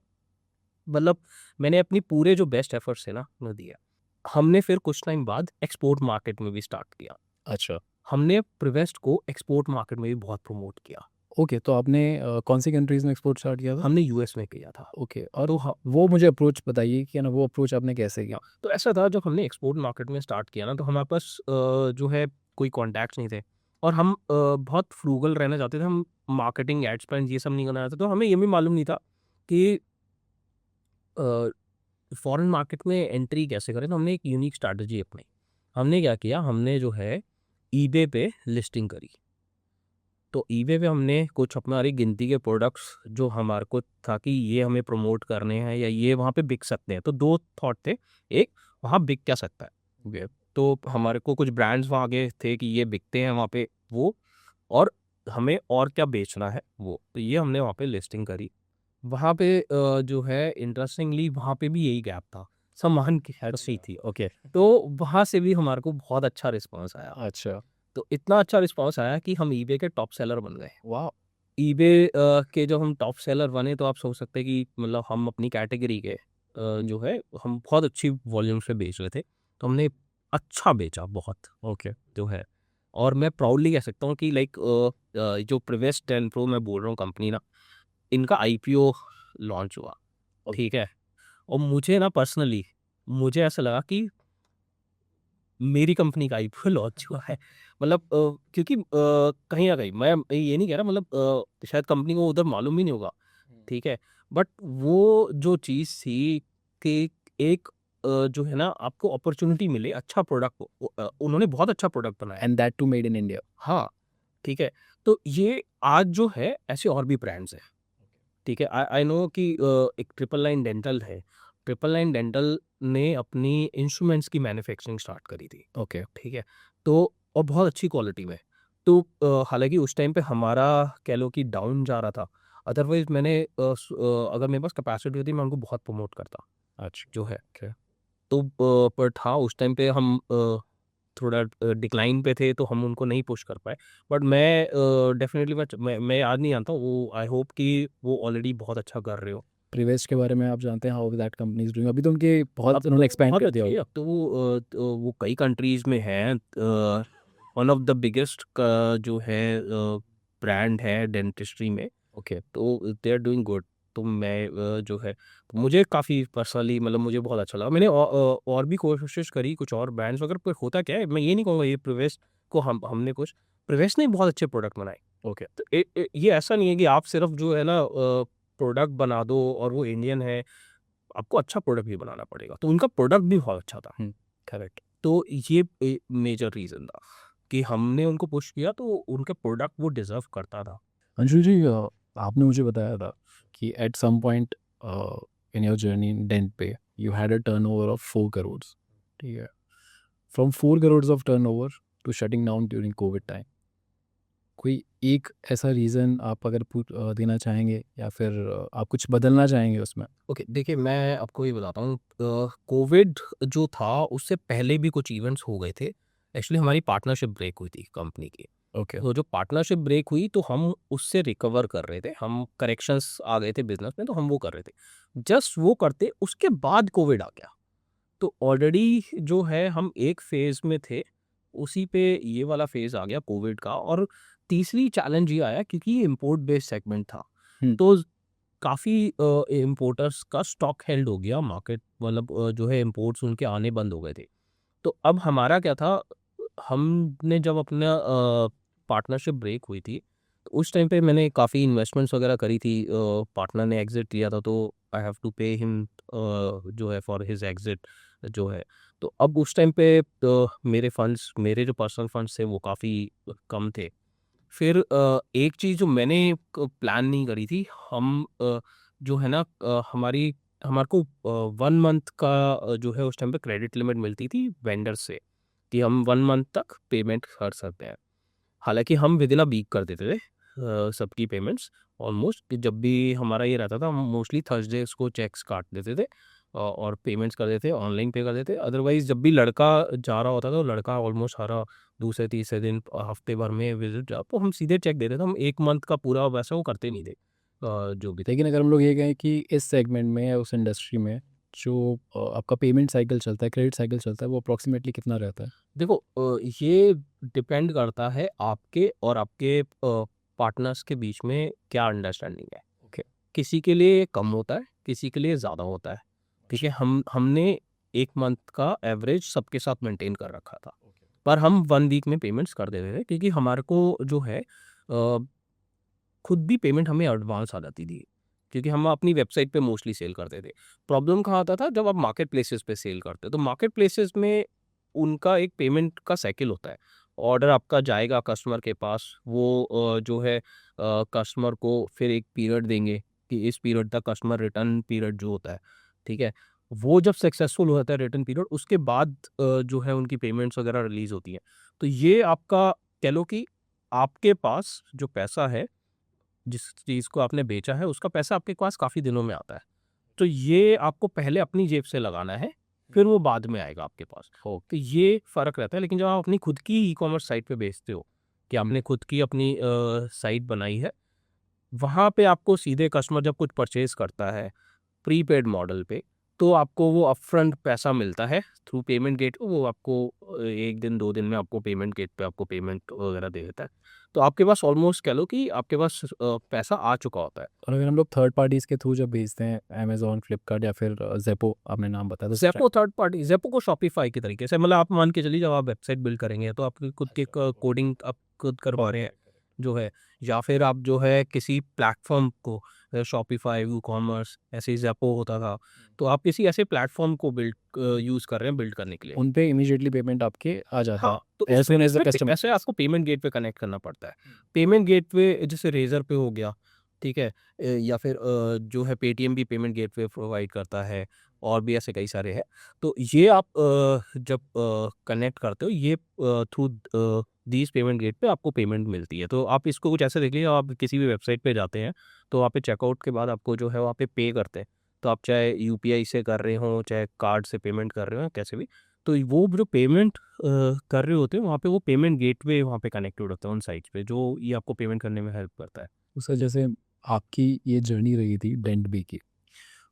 मतलब मैंने अपनी पूरे जो बेस्ट एफर्ट्स थे ना वो दिया। हमने फिर कुछ टाइम बाद एक्सपोर्ट मार्केट में भी स्टार्ट किया। अच्छा। हमने प्रिवेस्ट को एक्सपोर्ट मार्केट में भी बहुत प्रमोट किया। ओके, तो आपने कौन सी कंट्रीज़ में एक्सपोर्ट स्टार्ट किया था? हमने यूएस में किया था। ओके, और तो वो मुझे अप्रोच बताइए कि है ना, वो अप्रोच आपने कैसे किया? तो ऐसा था जब हमने एक्सपोर्ट मार्केट में स्टार्ट किया ना तो हमारे पास जो है कोई कॉन्टैक्ट्स नहीं थे और हम बहुत फ्रूगल रहना चाहते थे। हम मार्केटिंग एड स्पेंड ये सब नहीं करना चाहते, तो हमें ये भी मालूम नहीं था कि फॉरेन मार्केट में एंट्री कैसे करें। तो हमने एक यूनिक स्ट्रैटेजी अपनाई। हमने क्या किया, हमने जो है ईबे पे लिस्टिंग करी। तो ईबे पे हमने कुछ हमारी गिनती के प्रोडक्ट्स जो हमारे को था कि ये हमें प्रमोट करने हैं या ये वहाँ पे बिक सकते हैं। तो 2 थॉट थे, एक वहाँ बिक क्या सकता है, ओके। तो हमारे को कुछ ब्रांड्स वहाँ आगे थे कि ये बिकते हैं वहाँ पे वो, और हमें और क्या बेचना है वो। तो ये हमने वहाँ पे लिस्टिंग करी। वहाँ पे जो है इंटरेस्टिंगली वहाँ पे भी यही गैप था, सामान की सी थी, ओके। तो वहाँ से भी हमारे को बहुत अच्छा रिस्पॉन्स आया। अच्छा। तो इतना अच्छा रिस्पॉन्स आया कि हम ईबे के टॉप सेलर बन गए। वाह! ईबे के जब हम टॉप सेलर बने तो आप सोच सकते हैं कि मतलब हम अपनी कैटेगरी के जो है हम बहुत अच्छी वॉल्यूम्स पे बेच रहे थे। तो हमने अच्छा बेचा बहुत, ओके, जो है। और मैं प्राउडली कह सकता हूँ कि लाइक जो प्रिवेस्ट 10 प्रो मैं बोल रहा हूँ कंपनी ना, इनका आईपीओ लॉन्च हुआ, ठीक है? और मुझे ना पर्सनली मुझे ऐसा लगा कि मेरी कंपनी का आईपीओ लॉन्च हुआ है। मतलब क्योंकि कहीं न कहीं मैं ये नहीं कह रहा, मतलब शायद कंपनी को उधर मालूम भी नहीं होगा, ठीक है? बट वो जो चीज़ थी कि एक जो है ना आपको अपॉर्च्युनिटी मिले अच्छा प्रोडक्ट उन्होंने बहुत अच्छा प्रोडक्ट बनाया। And that too made in India. हाँ, ठीक है? तो ये आज जो है ऐसे और भी ब्रांड्स हैं। ठीक है, आई आई नो कि एक ट्रिपल नाइन डेंटल है। ट्रिपल नाइन डेंटल ने अपनी इंस्ट्रूमेंट्स की मैन्युफैक्चरिंग स्टार्ट करी थी, ओके। ठीक है? तो और बहुत अच्छी क्वालिटी में। तो हालाँकि उस टाइम पे हमारा कह लो कि डाउन जा रहा था। अदरवाइज़ अगर मेरे पास कैपेसिटी होती मैं उनको बहुत प्रमोट करता, अच्छा। जो है। ओके। तो बट हाँ, उस टाइम पे हम थोड़ा डिक्लाइन पे थे तो हम उनको नहीं पुश कर पाए। बट डेफ़िनिटली मैं याद नहीं आता वो, आई होप कि वो ऑलरेडी बहुत अच्छा कर रहे हो। प्रीवेस्ट के बारे में आप जानते हैं, how that company is doing? अभी तो उनके अब बहुत तो उन्होंने एक्सपैंड बहुत कर दिया अच्छी है, होगा। अब तो वो कई कंट्रीज़ में हैं। वन ऑफ द बिगेस्ट का जो है ब्रांड है डेंटिस्ट्री में। ओके। तो दे आर डूइंग गुड। तो मैं जो है मुझे काफ़ी पर्सनली मतलब मुझे बहुत अच्छा लगा। मैंने और भी कोशिश करी कुछ और ब्रांड्स वगैरह, पर होता क्या है मैं ये नहीं कहूँगा ये प्रिवेस्ट को हमने कुछ, प्रिवेस्ट ने बहुत अच्छे प्रोडक्ट बनाए। ओके। तो ये ऐसा नहीं है कि आप सिर्फ जो है ना प्रोडक्ट बना दो और वो इंडियन है, आपको अच्छा प्रोडक्ट भी बनाना पड़ेगा। तो उनका प्रोडक्ट भी बहुत अच्छा था। करेक्ट। तो ये मेजर रीज़न था कि हमने उनको पुश किया तो उनका प्रोडक्ट वो डिज़र्व करता था। अंशु जी, आपने मुझे बताया था कि at some point in your journey in डेंट पे you had a turnover of 4 crore, ठीक है? From 4 crore of turnover to shutting down during Covid time, कोई एक ऐसा रीज़न आप अगर देना चाहेंगे या फिर आप कुछ बदलना चाहेंगे उसमें? ओके, देखिए मैं आपको ये बताता हूँ, कोविड जो था उससे पहले भी कुछ इवेंट्स हो गए थे। एक्चुअली हमारी पार्टनरशिप ब्रेक हुई थी कंपनी की। ओके। तो जो पार्टनरशिप ब्रेक हुई तो हम उससे रिकवर कर रहे थे। हम करेक्शंस आ गए थे बिज़नेस में, तो हम वो कर रहे थे। जस्ट वो करते उसके बाद कोविड आ गया। तो ऑलरेडी जो है हम एक फ़ेज़ में थे, उसी पे ये वाला फ़ेज़ आ गया कोविड का। और तीसरी चैलेंज ये आया क्योंकि ये इम्पोर्ट बेस्ड सेगमेंट था। हुँ। तो काफ़ी इम्पोर्टर्स का स्टॉक हेल्ड हो गया, मार्केट मतलब जो है इम्पोर्ट्स उनके आने बंद हो गए थे। तो अब हमारा क्या था, हमने जब अपना पार्टनरशिप ब्रेक हुई थी, तो उस टाइम पे मैंने काफ़ी इन्वेस्टमेंट्स वगैरह करी थी। पार्टनर ने एग्ज़िट लिया था, तो I have to pay him जो है फॉर हिज़ एग्ज़िट जो है। तो अब उस टाइम पे मेरे फंड्स, मेरे जो पर्सनल फंड्स थे वो काफ़ी कम थे। फिर एक चीज़ जो मैंने प्लान नहीं करी थी, हम जो है ना, हमारे को 1 मंथ का जो है उस टाइम पे क्रेडिट लिमिट मिलती थी वेंडर से, कि हम 1 मंथ तक पेमेंट कर सकते हैं। हालाँकि हम विदिन अ वीक कर देते थे सबकी पेमेंट्स ऑलमोस्ट, कि जब भी हमारा ये रहता था हम मोस्टली थर्सडेज़ को चेक्स काट देते थे और पेमेंट्स कर देते, ऑनलाइन पे कर देते। अदरवाइज़ जब भी लड़का जा रहा होता था, तो लड़का ऑलमोस्ट हर दूसरे तीसरे दिन हफ्ते भर में विज़िट जा, तो हम सीधे चेक दे देते थे। हम 1 मंथ का पूरा वैसा वो करते नहीं थे, जो भी था। लेकिन अगर हम लोग ये कहें कि इस सेगमेंट में या उस इंडस्ट्री में जो आपका पेमेंट साइकिल चलता है, क्रेडिट साइकिल चलता है, वो अप्रॉक्सिमेटली कितना रहता है? देखो, ये डिपेंड करता है आपके और आपके पार्टनर्स के बीच में क्या अंडरस्टैंडिंग है। ओके। किसी के लिए कम होता है, किसी के लिए ज़्यादा होता है। ठीक है? हमने 1 मंथ का एवरेज सबके साथ मेंटेन कर रखा था। पर हम 1 वीक में पेमेंट्स कर देते थे, क्योंकि हमारे को जो है खुद भी पेमेंट हमें एडवांस आ जाती थी, क्योंकि हम अपनी वेबसाइट पे मोस्टली सेल करते थे। प्रॉब्लम कहाँ आता था, जब आप मार्केट प्लेसेस पे सेल करते हो, तो मार्केट प्लेसेस में उनका एक पेमेंट का साइकिल होता है। ऑर्डर आपका जाएगा कस्टमर के पास, वो जो है कस्टमर को फिर एक पीरियड देंगे कि इस पीरियड तक कस्टमर रिटर्न पीरियड जो होता है, ठीक है? वो जब सक्सेसफुल हो जाता है रिटर्न पीरियड, उसके बाद जो है उनकी पेमेंट्स वगैरह रिलीज़ होती हैं। तो ये आपका कह लो कि आपके पास जो पैसा है, जिस चीज़ को आपने बेचा है, उसका पैसा आपके पास काफ़ी दिनों में आता है। तो ये आपको पहले अपनी जेब से लगाना है, फिर वो बाद में आएगा आपके पास। तो ये फ़र्क रहता है। लेकिन जब आप अपनी खुद की ई-कॉमर्स साइट पे बेचते हो, कि आपने खुद की अपनी साइट बनाई है, वहाँ पे आपको सीधे कस्टमर जब कुछ परचेज़ करता है प्रीपेड मॉडल पे, तो आपको वो अपफ्रंट पैसा मिलता है थ्रू पेमेंट गेट, वो आपको 1 दिन 2 दिन में आपको पेमेंट गेट पे आपको पेमेंट वगैरह दे देता है। तो आपके पास ऑलमोस्ट कह लो कि आपके पास पैसा आ चुका होता है। और अगर हम लोग थर्ड पार्टीज़ के थ्रू जब भेजते हैं, अमेज़न, फ्लिपकार्ट या फिर ज़ेप्टो आपने नाम बताया, तो ज़ेप्टो थर्ड पार्टी, ज़ेप्टो को शॉपिफ़ाई के तरीके से, मतलब आप मान के चलिए जब आप वेबसाइट बिल्ड करेंगे तो आपकी खुद की क कोडिंग आप खुद करवा रहे हैं जो है, या फिर आप जो है किसी प्लेटफ़ॉर्म को, शॉपिफ़ाई, वूकॉमर्स, ऐसे ही ज़ेप्टो होता था। तो आप किसी ऐसे प्लेटफ़ॉर्म को यूज़ कर रहे हैं बिल्ड करने के लिए। उन पे इमीडिएटली पेमेंट आपके आ जाता हाँ, है तो as soon as the customer. ऐसे आपको पेमेंट गेटवे कनेक्ट करना पड़ता है। पेमेंट गेटवे जैसे रेज़र पे हो गया, ठीक है? या फिर जो है पेटीएम भी पेमेंट गेटवे प्रोवाइड करता है, और भी ऐसे कई सारे हैं। तो ये आप जब कनेक्ट करते हो, ये थ्रू दीज़ पेमेंट गेटवे आपको पेमेंट मिलती है। तो आप इसको कुछ ऐसे देख लीजिए, आप किसी भी वेबसाइट पे जाते हैं, तो वहाँ पे चेकआउट के बाद आपको जो है वहाँ पे पे करते हैं। तो आप चाहे यूपीआई से कर रहे हों, चाहे कार्ड से पेमेंट कर रहे हो, कैसे भी। तो वो जो पेमेंट कर रहे होते हैं, वहाँ पे वो पेमेंट गेटवे वहाँ पे कनेक्टेड होता है उन साइट्स पे, जो ये आपको पेमेंट करने में हेल्प करता है। तो सर जैसे आपकी ये जर्नी रही थी डेंट बी की,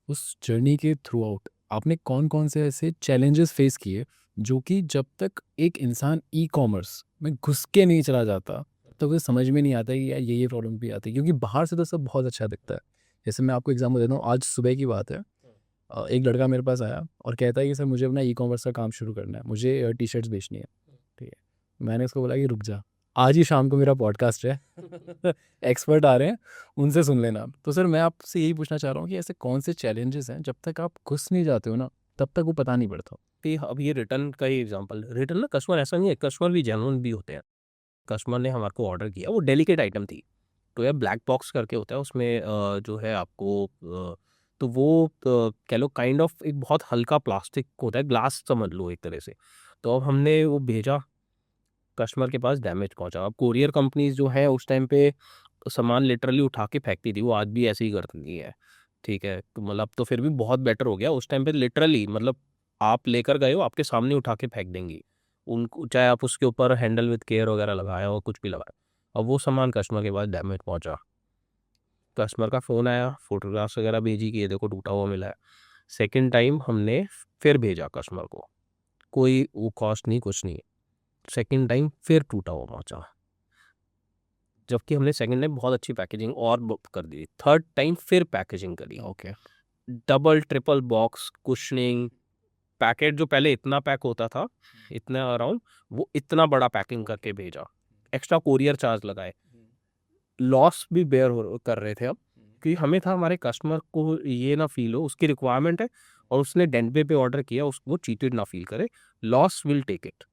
उस जर्नी के थ्रू आउट आपने कौन-कौन से ऐसे चैलेंजेस फेस किए, जो कि जब तक एक इंसान ई-कॉमर्स में घुस के नहीं चला जाता, तो उसे समझ में नहीं आता कि यार ये प्रॉब्लम भी आती है, क्योंकि बाहर से तो सब बहुत अच्छा दिखता है। जैसे मैं आपको एग्ज़ाम्पल देता हूँ, आज सुबह की बात है। एक लड़का मेरे पास आया और कहता है कि सर मुझे अपना ई-कॉमर्स का काम शुरू करना है, मुझे टी-शर्ट्स बेचनी है, ठीक है। मैंने उसको बोला कि रुक जा, आज ही शाम को मेरा पॉडकास्ट है, एक्सपर्ट आ रहे हैं, उनसे सुन लेना। तो सर मैं आपसे यही पूछना चाह रहा हूँ कि ऐसे कौन से चैलेंजेस हैं, जब तक आप घुस नहीं जाते हो ना, तब तक वो पता नहीं पड़ता? कि अब ये रिटर्न का ही एग्ज़ाम्पल, रिटर्न ना कस्टमर ऐसा नहीं है, कस्टमर भी जेन्युइन भी होते हैं। कस्टमर ने हमारे को ऑर्डर किया, वो डेलिकेट आइटम थी। तो यार ब्लैक बॉक्स करके होता है उसमें, जो है आपको तो वो कह लो काइंड ऑफ एक बहुत हल्का प्लास्टिक होता है, ग्लास समझ लो एक तरह से। तो अब हमने वो भेजा, कस्टमर के पास डैमेज पहुंचा। अब कोरियर कंपनीज जो है उस टाइम पे सामान लिटरली उठा के फेंकती थी, वो आज भी ऐसे ही करती है, ठीक है। तो मतलब तो फिर भी बहुत बेटर हो गया। उस टाइम पे लिटरली मतलब आप लेकर गए हो, आपके सामने उठा के फेंक देंगी उनको, चाहे आप उसके ऊपर हैंडल विद केयर वगैरह लगाया हो, कुछ भी लगाया। अब वो सामान कस्टमर के पास डैमेज पहुंचा, कस्टमर का फ़ोन आया, फोटोग्राफ्स वगैरह भेजी कि ये देखो टूटा हुआ मिला है। सेकेंड टाइम हमने फिर भेजा कस्टमर को, कोई वो कॉस्ट नहीं, कुछ नहीं। सेकेंड टाइम फिर टूटा हुआ पहुंचा, जबकि हमने सेकंड टाइम बहुत अच्छी पैकेजिंग और कर दी। थर्ड टाइम फिर पैकेजिंग करी, okay. Double triple box cushioning, packet जो पहले इतना पैक होता था, इतना अराउंड, वो इतना बड़ा पैकिंग करके भेजा, एक्स्ट्रा कोरियर चार्ज लगाए। लॉस भी बेयर कर रहे थे अब, कि हमें था हमारे कस्टमर को ये ना फील हो, उसकी रिक्वायरमेंट है और उसने डेंट पे ऑर्डर किया, वो चीटेड ना फील करे। लॉस विल टेक इट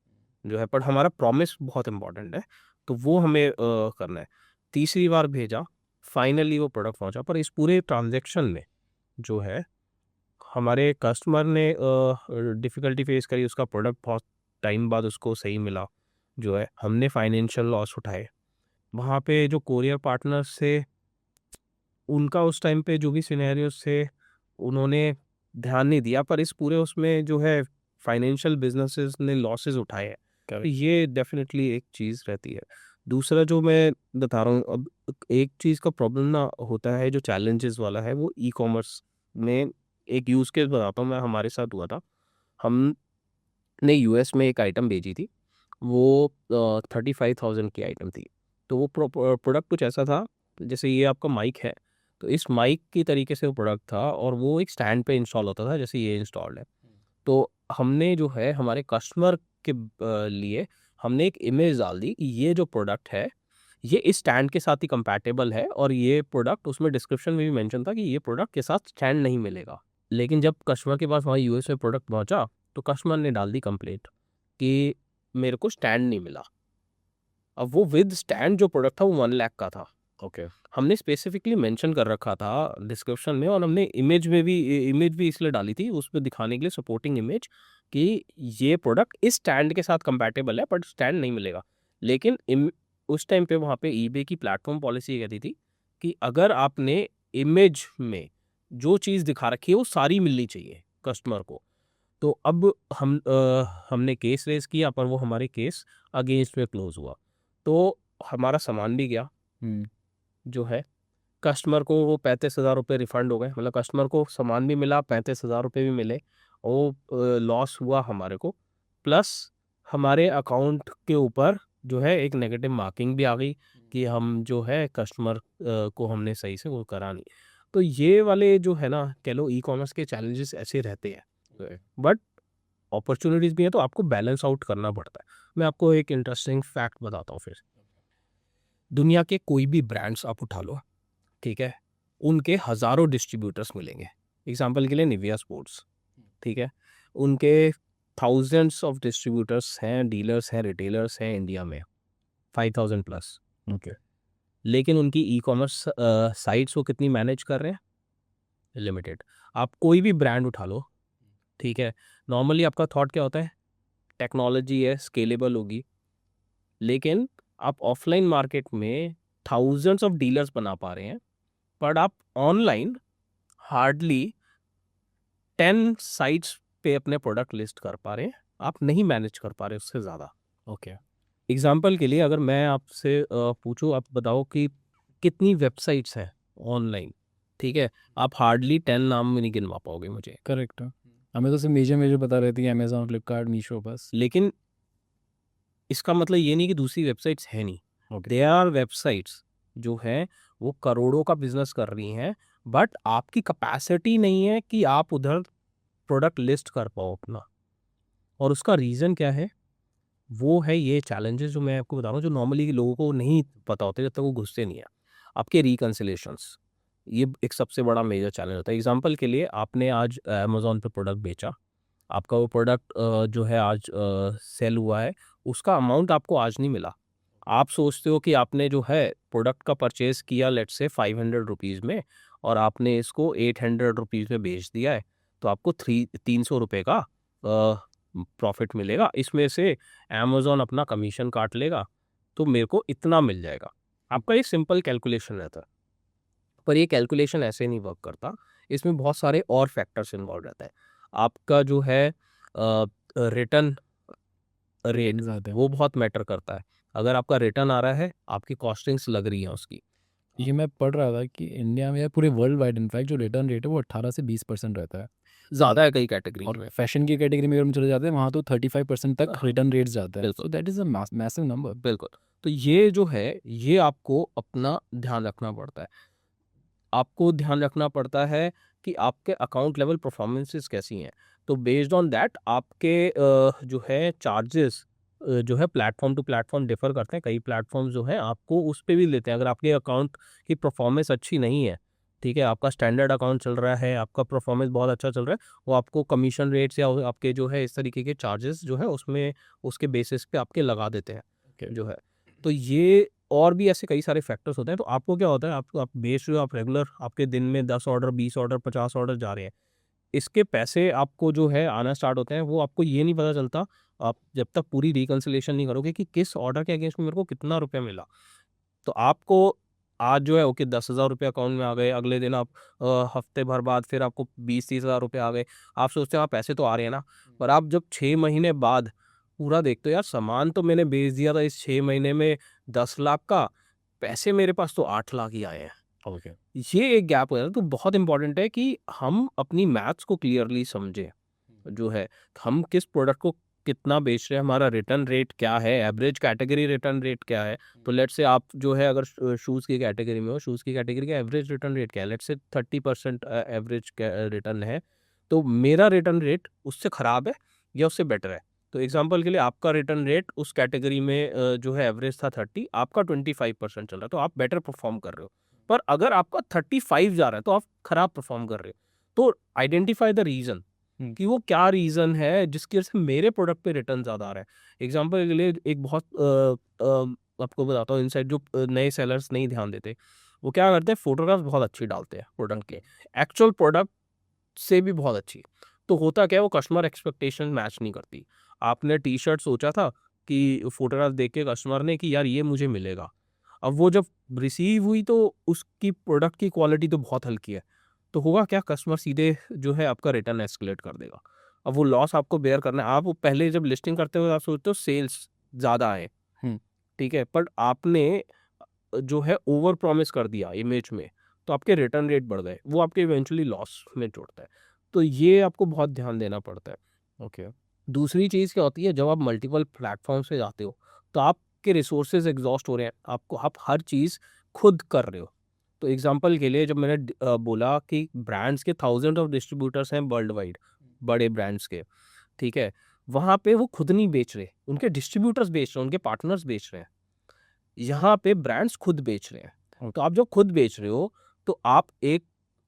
जो है, पर हमारा प्रॉमिस बहुत इंपॉर्टेंट है, तो वो हमें करना है। तीसरी बार भेजा, फाइनली वो प्रोडक्ट पहुंचा। पर इस पूरे ट्रांजैक्शन में जो है हमारे कस्टमर ने डिफ़िकल्टी फेस करी, उसका प्रोडक्ट बहुत टाइम बाद उसको सही मिला, जो है हमने फाइनेंशियल लॉस उठाए। वहाँ पे जो कोरियर पार्टनर्स थे, उनका उस टाइम पे जो भी सिनेरियोस थे, उन्होंने ध्यान नहीं दिया, पर इस पूरे उसमें जो है फाइनेंशियल बिजनेसेस ने लॉसेस उठाए हैं। तो ये डेफिनेटली एक चीज़ रहती है। दूसरा जो मैं बता रहा हूँ, अब एक चीज़ का प्रॉब्लम ना होता है, जो चैलेंजेस वाला है, वो ई कॉमर्स में एक यूज़ केस बताता हूँ मैं, हमारे साथ हुआ था। हमने यूएस में एक आइटम भेजी थी, वो 35,000 की आइटम थी। तो वो प्रोडक्ट कुछ ऐसा था, जैसे ये आपका माइक है, तो इस माइक की तरीके से वो प्रोडक्ट था, और वो एक स्टैंड पे इंस्टॉल होता था, जैसे ये इंस्टॉल्ड है। तो हमने जो है हमारे कस्टमर के लिए हमने एक इमेज डाल दी कि ये जो प्रोडक्ट है, ये इस स्टैंड के साथ ही कंपैटिबल है, और ये प्रोडक्ट, उसमें डिस्क्रिप्शन में भी मेंशन था कि ये प्रोडक्ट के साथ स्टैंड नहीं मिलेगा। लेकिन जब कस्टमर के पास वहाँ यूएस में प्रोडक्ट पहुँचा, तो कस्टमर ने डाल दी कंप्लेंट कि मेरे को स्टैंड नहीं मिला। अब वो विद स्टैंड जो प्रोडक्ट था वो 1 लाख का था। ओके। हमने स्पेसिफिकली मेंशन कर रखा था डिस्क्रिप्शन में, और हमने इमेज भी इसलिए डाली थी उसमें दिखाने के लिए, सपोर्टिंग इमेज, कि ये प्रोडक्ट इस स्टैंड के साथ कंपैटिबल है, बट स्टैंड नहीं मिलेगा। लेकिन उस टाइम पे वहाँ पे ईबे की प्लेटफॉर्म पॉलिसी ये कहती थी कि अगर आपने इमेज में जो चीज़ दिखा रखी है वो सारी मिलनी चाहिए कस्टमर को। तो अब हमने केस रेज किया, पर वो हमारे केस अगेंस्ट में क्लोज हुआ। तो हमारा सामान भी गया, जो है कस्टमर को वो 35,000 रुपये रिफंड हो गए, मतलब कस्टमर को सामान भी मिला, 35,000 रुपये भी मिले, और लॉस हुआ हमारे को, प्लस हमारे अकाउंट के ऊपर जो है एक नेगेटिव मार्किंग भी आ गई कि हम जो है कस्टमर को हमने सही से वो करा नहीं। तो ये वाले जो है ना, कह लो ई कॉमर्स के चैलेंजेस ऐसे रहते हैं, बट अपॉर्चुनिटीज़ भी हैं, तो आपको बैलेंस आउट करना पड़ता है। मैं आपको एक इंटरेस्टिंग फैक्ट बताता हूँ फिर। दुनिया के कोई भी ब्रांड्स आप उठा लो, ठीक है, उनके हज़ारों डिस्ट्रीब्यूटर्स मिलेंगे। एग्ज़ाम्पल के लिए निविया स्पोर्ट्स, ठीक है, उनके थाउज़ेंड्स ऑफ डिस्ट्रीब्यूटर्स हैं, डीलर्स हैं, रिटेलर्स हैं इंडिया में, 5,000 प्लस। ओके। लेकिन उनकी ई-कॉमर्स साइट्स वो कितनी मैनेज कर रहे हैं? लिमिटेड। आप कोई भी ब्रांड उठा लो, ठीक है, नॉर्मली आपका थॉट क्या होता है? टेक्नोलॉजी है, स्केलेबल होगी, लेकिन आप ऑफलाइन मार्केट में थाउजेंड्स ऑफ डीलर्स बना पा रहे हैं, बट आप ऑनलाइन हार्डली 10 साइट्स पे अपने प्रोडक्ट लिस्ट कर पा रहे हैं, आप नहीं मैनेज कर पा रहे उससे ज़्यादा। ओके। एग्जाम्पल के लिए अगर मैं आपसे पूछूं, आप बताओ कि कितनी वेबसाइट्स हैं ऑनलाइन, ठीक है, आप हार्डली 10 नाम में नहीं गिनवा पाओगे मुझे। करेक्ट है। हमें तो सिर्फ मेजर मेजर बता रही थी, अमेजोन, फ्लिपकार्ट, मीशो, बस। लेकिन इसका मतलब ये नहीं कि दूसरी वेबसाइट्स है नहीं, ओके। दे आर वेबसाइट्स जो हैं वो करोड़ों का बिजनेस कर रही हैं, बट आपकी कैपेसिटी नहीं है कि आप उधर प्रोडक्ट लिस्ट कर पाओ अपना। और उसका रीज़न क्या है? वो है ये चैलेंजेस जो मैं आपको बता रहा हूँ, जो नॉर्मली लोगों को नहीं पता होते जब तक वो घुसते नहीं है। आपके रिकन्सिलेशंस, ये एक सबसे बड़ा मेजर चैलेंज होता है। एग्जांपल के लिए आपने आज अमेज़न पे प्रोडक्ट बेचा, आपका वो प्रोडक्ट जो है आज सेल हुआ है, उसका अमाउंट आपको आज नहीं मिला। आप सोचते हो कि आपने जो है प्रोडक्ट का परचेज़ किया लेट्स से ₹500 में, और आपने इसको 800 रुपीज़ में बेच दिया है, तो आपको 300 रुपये का प्रॉफिट मिलेगा। इसमें से अमेज़न अपना कमीशन काट लेगा, तो मेरे को इतना मिल जाएगा। आपका ये सिंपल कैलकुलेशन रहता है। पर ये कैलकुलेशन ऐसे नहीं वर्क करता, इसमें बहुत सारे और फैक्टर्स इन्वॉल्व रहता है। आपका जो है रिटर्न रेट, Returns आते हैं। वो बहुत मैटर करता है। अगर आपका रिटर्न आ रहा है, आपकी कॉस्टिंग्स लग रही हैं उसकी। ये मैं पढ़ रहा था कि इंडिया में या पूरे वर्ल्ड वाइड इनफैक्ट जो रिटर्न रेट है वो 18 से 20% रहता है। ज़्यादा है कई कैटेगरी और में। फैशन की कैटेगरी में अगर हम चले जाते हैं वहाँ तो 35% तक हाँ, रिटर्न रेट्स जाता है। बिल्कुल। So that is a massive number. बिल्कुल। तो ये जो है, ये आपको अपना ध्यान रखना पड़ता है। आपको ध्यान रखना पड़ता है कि आपके अकाउंट लेवल परफॉर्मेंसेस कैसी हैं। तो बेस्ड ऑन दैट आपके जो है चार्जेस जो है प्लेटफॉर्म टू प्लेटफॉर्म डिफर करते हैं। कई प्लेटफॉर्म्स जो हैं आपको उस पे भी लेते हैं। अगर आपके अकाउंट की परफॉर्मेंस अच्छी नहीं है, ठीक है, आपका स्टैंडर्ड अकाउंट चल रहा है, आपका परफॉर्मेंस बहुत अच्छा चल रहा है, वो आपको कमीशन रेट्स या आपके जो है इस तरीके के चार्जेस जो है उसमें उसके बेसिस पे आपके लगा देते हैं जो है। तो ये और भी ऐसे कई सारे फैक्टर्स होते हैं। तो आपको क्या होता है, आपको आप बेच रहे हो, आप रेगुलर आपके दिन में 10 ऑर्डर, 20 ऑर्डर, 50 ऑर्डर जा रहे हैं। इसके पैसे आपको जो है आना स्टार्ट होते हैं, वो आपको ये नहीं पता चलता, आप जब तक पूरी रिकन्सिलिएशन नहीं करोगे कि किस ऑर्डर के अगेंस्ट में मेरे को कितना रुपया मिला। तो आपको आज जो है ओके 10,000 रुपये अकाउंट में आ गए, अगले दिन आप हफ्ते भर बाद फिर आपको 20-30 हज़ार रुपये आ गए। आप सोचते हो हाँ पैसे तो आ रहे हैं ना, पर आप जब 6 महीने बाद पूरा देखते हो, यार सामान तो मैंने बेच दिया था इस 6 महीने में 10 लाख का, पैसे मेरे पास तो 8 लाख ही आए हैं। ओके। ये एक गैप हो जाता है। तो बहुत इंपॉर्टेंट है कि हम अपनी मैथ्स को क्लियरली समझें जो है, हम किस प्रोडक्ट को कितना बेच रहे हैं, हमारा रिटर्न रेट क्या है, एवरेज कैटेगरी रिटर्न रेट क्या है। तो लेट्स से आप जो है अगर शूज़ की कैटेगरी में हो, शूज़ की कैटेगरी का एवरेज रिटर्न रेट क्या है, लेट्स से 30% एवरेज रिटर्न है, तो मेरा रिटर्न रेट उससे ख़राब है या उससे बेटर है। तो एग्जांपल के लिए आपका रिटर्न रेट उस कैटेगरी में जो है एवरेज था 30, आपका 25% चल रहा है, तो आप बेटर परफॉर्म कर रहे हो। पर अगर आपका 35 जा रहा है, तो आप खराब परफॉर्म कर रहे हो। तो आइडेंटिफाई द रीज़न कि वो क्या रीज़न है जिसकी वजह से मेरे प्रोडक्ट पे रिटर्न ज़्यादा आ रहा है। एग्जांपल के लिए एक बहुत आपको बताता हूँ इनसाइट, जो नए सेलर्स नहीं ध्यान देते, वो क्या करते हैं, फ़ोटोग्राफ्स बहुत अच्छी डालते हैं प्रोडक्ट के, एक्चुअल प्रोडक्ट से भी बहुत अच्छी। तो होता क्या है, वो कस्टमर एक्सपेक्टेशन मैच नहीं करती। आपने टी-शर्ट सोचा था कि फ़ोटोग्राफ देख के कस्टमर ने कि यार ये मुझे मिलेगा। अब वो जब रिसीव हुई तो उसकी प्रोडक्ट की क्वालिटी तो बहुत हल्की है। तो होगा क्या, कस्टमर सीधे जो है आपका रिटर्न एस्केलेट कर देगा। अब वो लॉस आपको बेयर करना है। आप वो पहले जब लिस्टिंग करते हो आप सोचते हो सेल्स ज़्यादा आए, हुँ। ठीक है? बट आपने जो है ओवर प्रॉमिस कर दिया इमेज में, तो आपके रिटर्न रेट बढ़ गए। वो आपके इवेंचुअली लॉस में जोड़ता है। तो ये आपको बहुत ध्यान देना पड़ता है। ओके। दूसरी चीज़ क्या होती है, जब आप मल्टीपल प्लेटफ़ॉर्म्स पे जाते हो, तो आपके रिसोर्सेज़ एग्ज़ॉस्ट हो रहे हैं, आपको आप हर चीज़ खुद कर रहे हो। तो एग्ज़ाम्पल के लिए जब मैंने बोला कि ब्रांड्स के थाउज़ेंड ऑफ डिस्ट्रीब्यूटर्स हैं वर्ल्ड वाइड, बड़े ब्रांड्स के, ठीक है? वहाँ पे वो खुद नहीं बेच रहे, उनके डिस्ट्रीब्यूटर्स बेच रहे हैं, उनके पार्टनर्स बेच रहे हैं। यहाँ पे ब्रांड्स खुद बेच रहे हैं। तो ओके। आप जब खुद बेच रहे हो, तो आप एक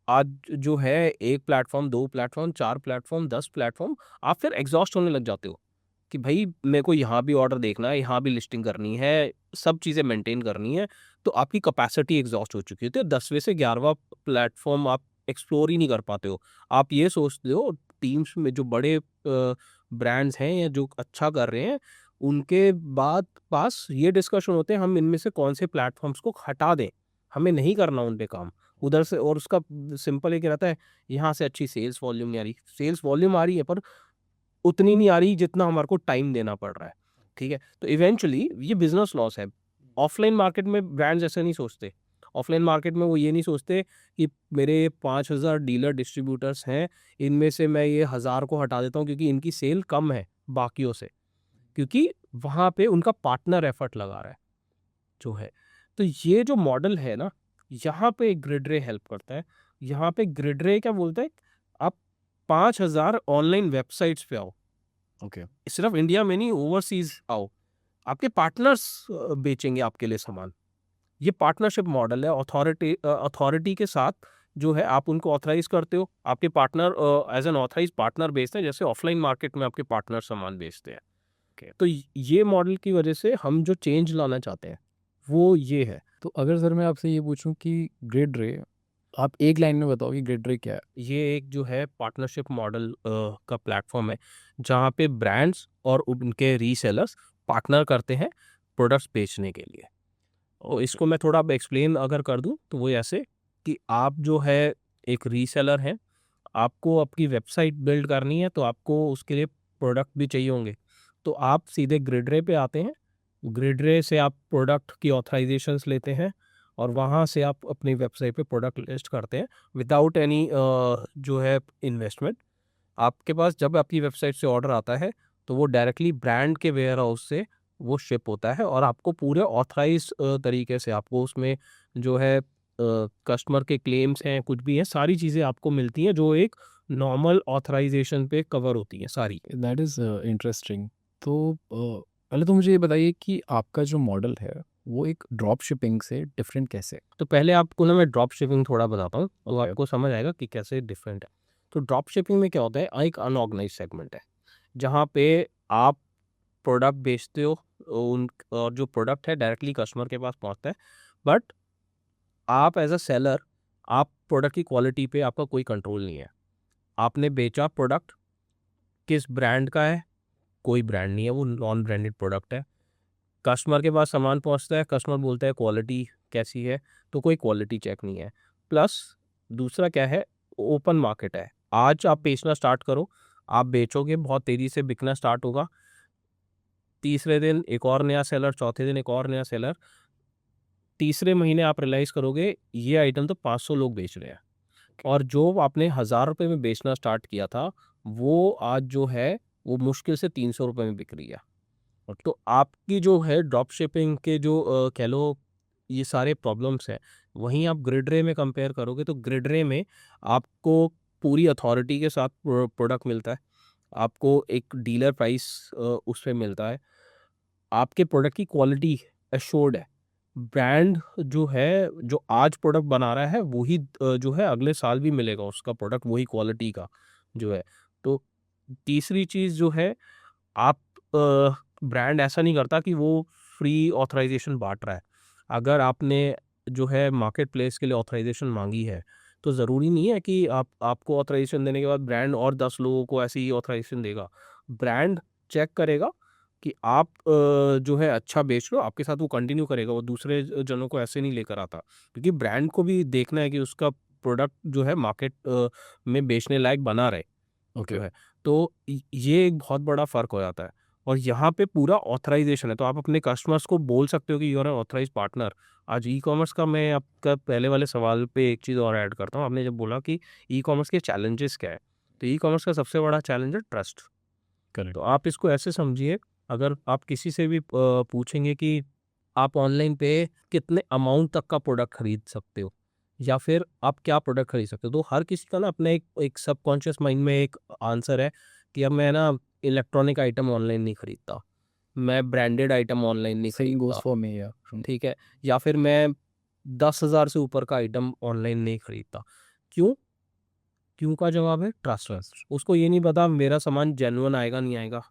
आज जो है 1 प्लेटफ़ॉर्म, 2 प्लेटफ़ॉर्म, 4 प्लेटफ़ॉर्म, 10 प्लेटफ़ॉर्म, आप फिर एग्ज़ॉस्ट होने लग जाते हो कि भई मेरे को यहाँ भी ऑर्डर देखना है, यहाँ भी लिस्टिंग करनी है, सब चीज़ें मेंटेन करनी है। तो आपकी कैपेसिटी एग्ज़ॉस्ट हो चुकी होती है। 10वें से 11वां प्लेटफ़ॉर्म आप एक्सप्लोर ही नहीं कर पाते हो। आप ये सोचते हो टीम्स में जो बड़े ब्रांड्स हैं या जो अच्छा कर रहे हैं, उनके बाद पास ये डिस्कशन होते हैं हम इनमें से कौन से प्लेटफ़ॉर्म्स को हटा दें। हमें नहीं करना उन पे काम। उधर से और उसका सिंपल एक रहता है, यहाँ से अच्छी सेल्स वॉल्यूम नहीं आ रही। सेल्स वॉल्यूम आ रही है पर उतनी नहीं आ रही जितना हमारे को टाइम देना पड़ रहा है, ठीक है? तो इवेंचुअली ये बिज़नेस लॉस है। ऑफ़लाइन मार्केट में ब्रांड्स ऐसे नहीं सोचते। ऑफ़लाइन मार्केट में वो ये नहीं सोचते कि मेरे 5,000 डीलर डिस्ट्रीब्यूटर्स हैं, इनमें से मैं ये 1,000 को हटा देता हूँ क्योंकि इनकी सेल कम है बाकियों से। क्योंकि वहाँ पे उनका पार्टनर एफ़र्ट लगा रहा है, जो है। तो ये जो मॉडल है ना, यहाँ पे ग्रिड रे हेल्प करता है। यहाँ पे ग्रिड रे क्या बोलता है, आप 5,000 ऑनलाइन वेबसाइट्स पे आओ। ओके। सिर्फ इंडिया में नहीं, ओवरसीज आओ, आपके पार्टनर्स बेचेंगे आपके लिए सामान। ये पार्टनरशिप मॉडल है। अथॉरिटी के साथ जो है आप उनको ऑथराइज करते हो, आपके partner as an authorise partner बेचते हैं, जैसे ऑफलाइन मार्केट में आपके पार्टनर सामान बेचते हैं। तो ये मॉडल की वजह से हम जो चेंज लाना चाहते हैं वो ये है। तो अगर सर मैं आपसे ये पूछूँ कि ग्रिड रे आप एक लाइन में बताओ कि ग्रिड रे क्या है? ये एक जो है पार्टनरशिप मॉडल का प्लेटफॉर्म है, जहाँ पे ब्रांड्स और उनके रीसेलर्स पार्टनर करते हैं प्रोडक्ट्स बेचने के लिए। और इसको मैं थोड़ा अब एक्सप्लेन अगर कर दूँ तो वो ऐसे कि आप जो है एक रीसेलर हैं, आपको आपकी वेबसाइट बिल्ड करनी है, तो आपको उसके लिए प्रोडक्ट भी चाहिए होंगे। तो आप सीधे ग्रिडरे पे आते हैं, ग्रिडरे से आप प्रोडक्ट की ऑथराइजेशंस लेते हैं और वहाँ से आप अपनी वेबसाइट पे प्रोडक्ट लिस्ट करते हैं विदाउट एनी जो है इन्वेस्टमेंट। आपके पास जब आपकी वेबसाइट से ऑर्डर आता है तो वो डायरेक्टली ब्रांड के वेयर हाउस से वो शिप होता है और आपको पूरे ऑथराइज तरीके से आपको उसमें जो है कस्टमर के क्लेम्स हैं, कुछ भी हैं, सारी चीज़ें आपको मिलती हैं जो एक नॉर्मल ऑथराइजेशन पे कवर होती हैं सारी। That is interesting. तो पहले तो मुझे ये बताइए कि आपका जो मॉडल है वो एक ड्रॉप शिपिंग से डिफरेंट कैसे है? तो पहले आपको ना मैं ड्रॉप शिपिंग थोड़ा बताता हूँ और ओके। आपको समझ आएगा कि कैसे डिफरेंट है। तो ड्रॉप शिपिंग में क्या होता है, एक अनऑर्गेनाइज सेगमेंट है जहाँ पे आप प्रोडक्ट बेचते हो, उन और जो प्रोडक्ट है डायरेक्टली कस्टमर के पास पहुँचता है, बट आप एज अ सेलर आप प्रोडक्ट की क्वालिटी पे आपका कोई कंट्रोल नहीं है। आपने बेचा प्रोडक्ट, किस ब्रांड का है, कोई ब्रांड नहीं है, वो नॉन ब्रांडेड प्रोडक्ट है। कस्टमर के पास सामान पहुंचता है, कस्टमर बोलता है क्वालिटी कैसी है, तो कोई क्वालिटी चेक नहीं है। प्लस दूसरा क्या है, ओपन मार्केट है। आज आप बेचना स्टार्ट करो, आप बेचोगे, बहुत तेज़ी से बिकना स्टार्ट होगा। तीसरे दिन एक और नया सेलर, चौथे दिन एक और नया सेलर, तीसरे महीने आप रियलाइज़ करोगे ये आइटम तो 500 लोग बेच रहे हैं और जो आपने 1000 रुपये में बेचना स्टार्ट किया था, वो आज जो है वो मुश्किल से 300 रुपये में बिक रही है। तो आपकी जो है ड्रॉप शिपिंग के जो कह लो ये सारे प्रॉब्लम्स हैं, वहीं आप ग्रिडरे में कंपेयर करोगे तो ग्रिडरे में आपको पूरी अथॉरिटी के साथ प्रोडक्ट मिलता है। आपको एक डीलर प्राइस उस पे मिलता है। आपके प्रोडक्ट की क्वालिटी एश्योर्ड है। ब्रांड जो है, जो आज प्रोडक्ट बना रहा है वही जो है अगले साल भी मिलेगा उसका प्रोडक्ट वही क्वालिटी का जो है। तो तीसरी चीज़ जो है, आप ब्रांड ऐसा नहीं करता कि वो फ्री ऑथराइजेशन बाँट रहा है। अगर आपने जो है मार्केट प्लेस के लिए ऑथराइजेशन माँगी है, तो ज़रूरी नहीं है कि आपको ऑथराइजेशन देने के बाद ब्रांड और 10 लोगों को ऐसे ही ऑथराइजेशन देगा। ब्रांड चेक करेगा कि आप जो है अच्छा बेच रहे हो, आपके साथ वो कंटिन्यू करेगा, वो दूसरे जनों को ऐसे नहीं लेकर आता। क्योंकि ब्रांड को भी देखना है कि उसका प्रोडक्ट जो है मार्केट में बेचने लायक बना रहे, ओके। जो है। तो ये एक बहुत बड़ा फ़र्क हो जाता है और यहाँ पे पूरा ऑथराइजेशन है, तो आप अपने कस्टमर्स को बोल सकते हो कि you are an authorised partner. आज ई-कॉमर्स का मैं आपका पहले वाले सवाल पे एक चीज़ और ऐड करता हूँ। आपने जब बोला कि ई-कॉमर्स के चैलेंजेस क्या है, तो ई-कॉमर्स का सबसे बड़ा चैलेंज है ट्रस्ट। तो करेक्ट। आप इसको ऐसे समझिए, अगर आप किसी से भी पूछेंगे कि आप ऑनलाइन पे कितने अमाउंट तक का प्रोडक्ट खरीद सकते हो या फिर आप क्या प्रोडक्ट खरीद सकते हो, तो हर किसी का ना अपना एक एक सबकॉन्शियस माइंड में एक आंसर है कि अब मैं ना इलेक्ट्रॉनिक आइटम ऑनलाइन नहीं खरीदता, मैं ब्रांडेड आइटम ऑनलाइन नहीं सेम गोज़ खरीदता, फॉर मी या। ठीक है, या फिर मैं 10,000 से ऊपर का आइटम ऑनलाइन नहीं खरीदता। क्यों? क्यों का जवाब है ट्रस्ट। ट्रस्ट। उसको ये नहीं पता मेरा सामान जेन्युइन आएगा नहीं आएगा।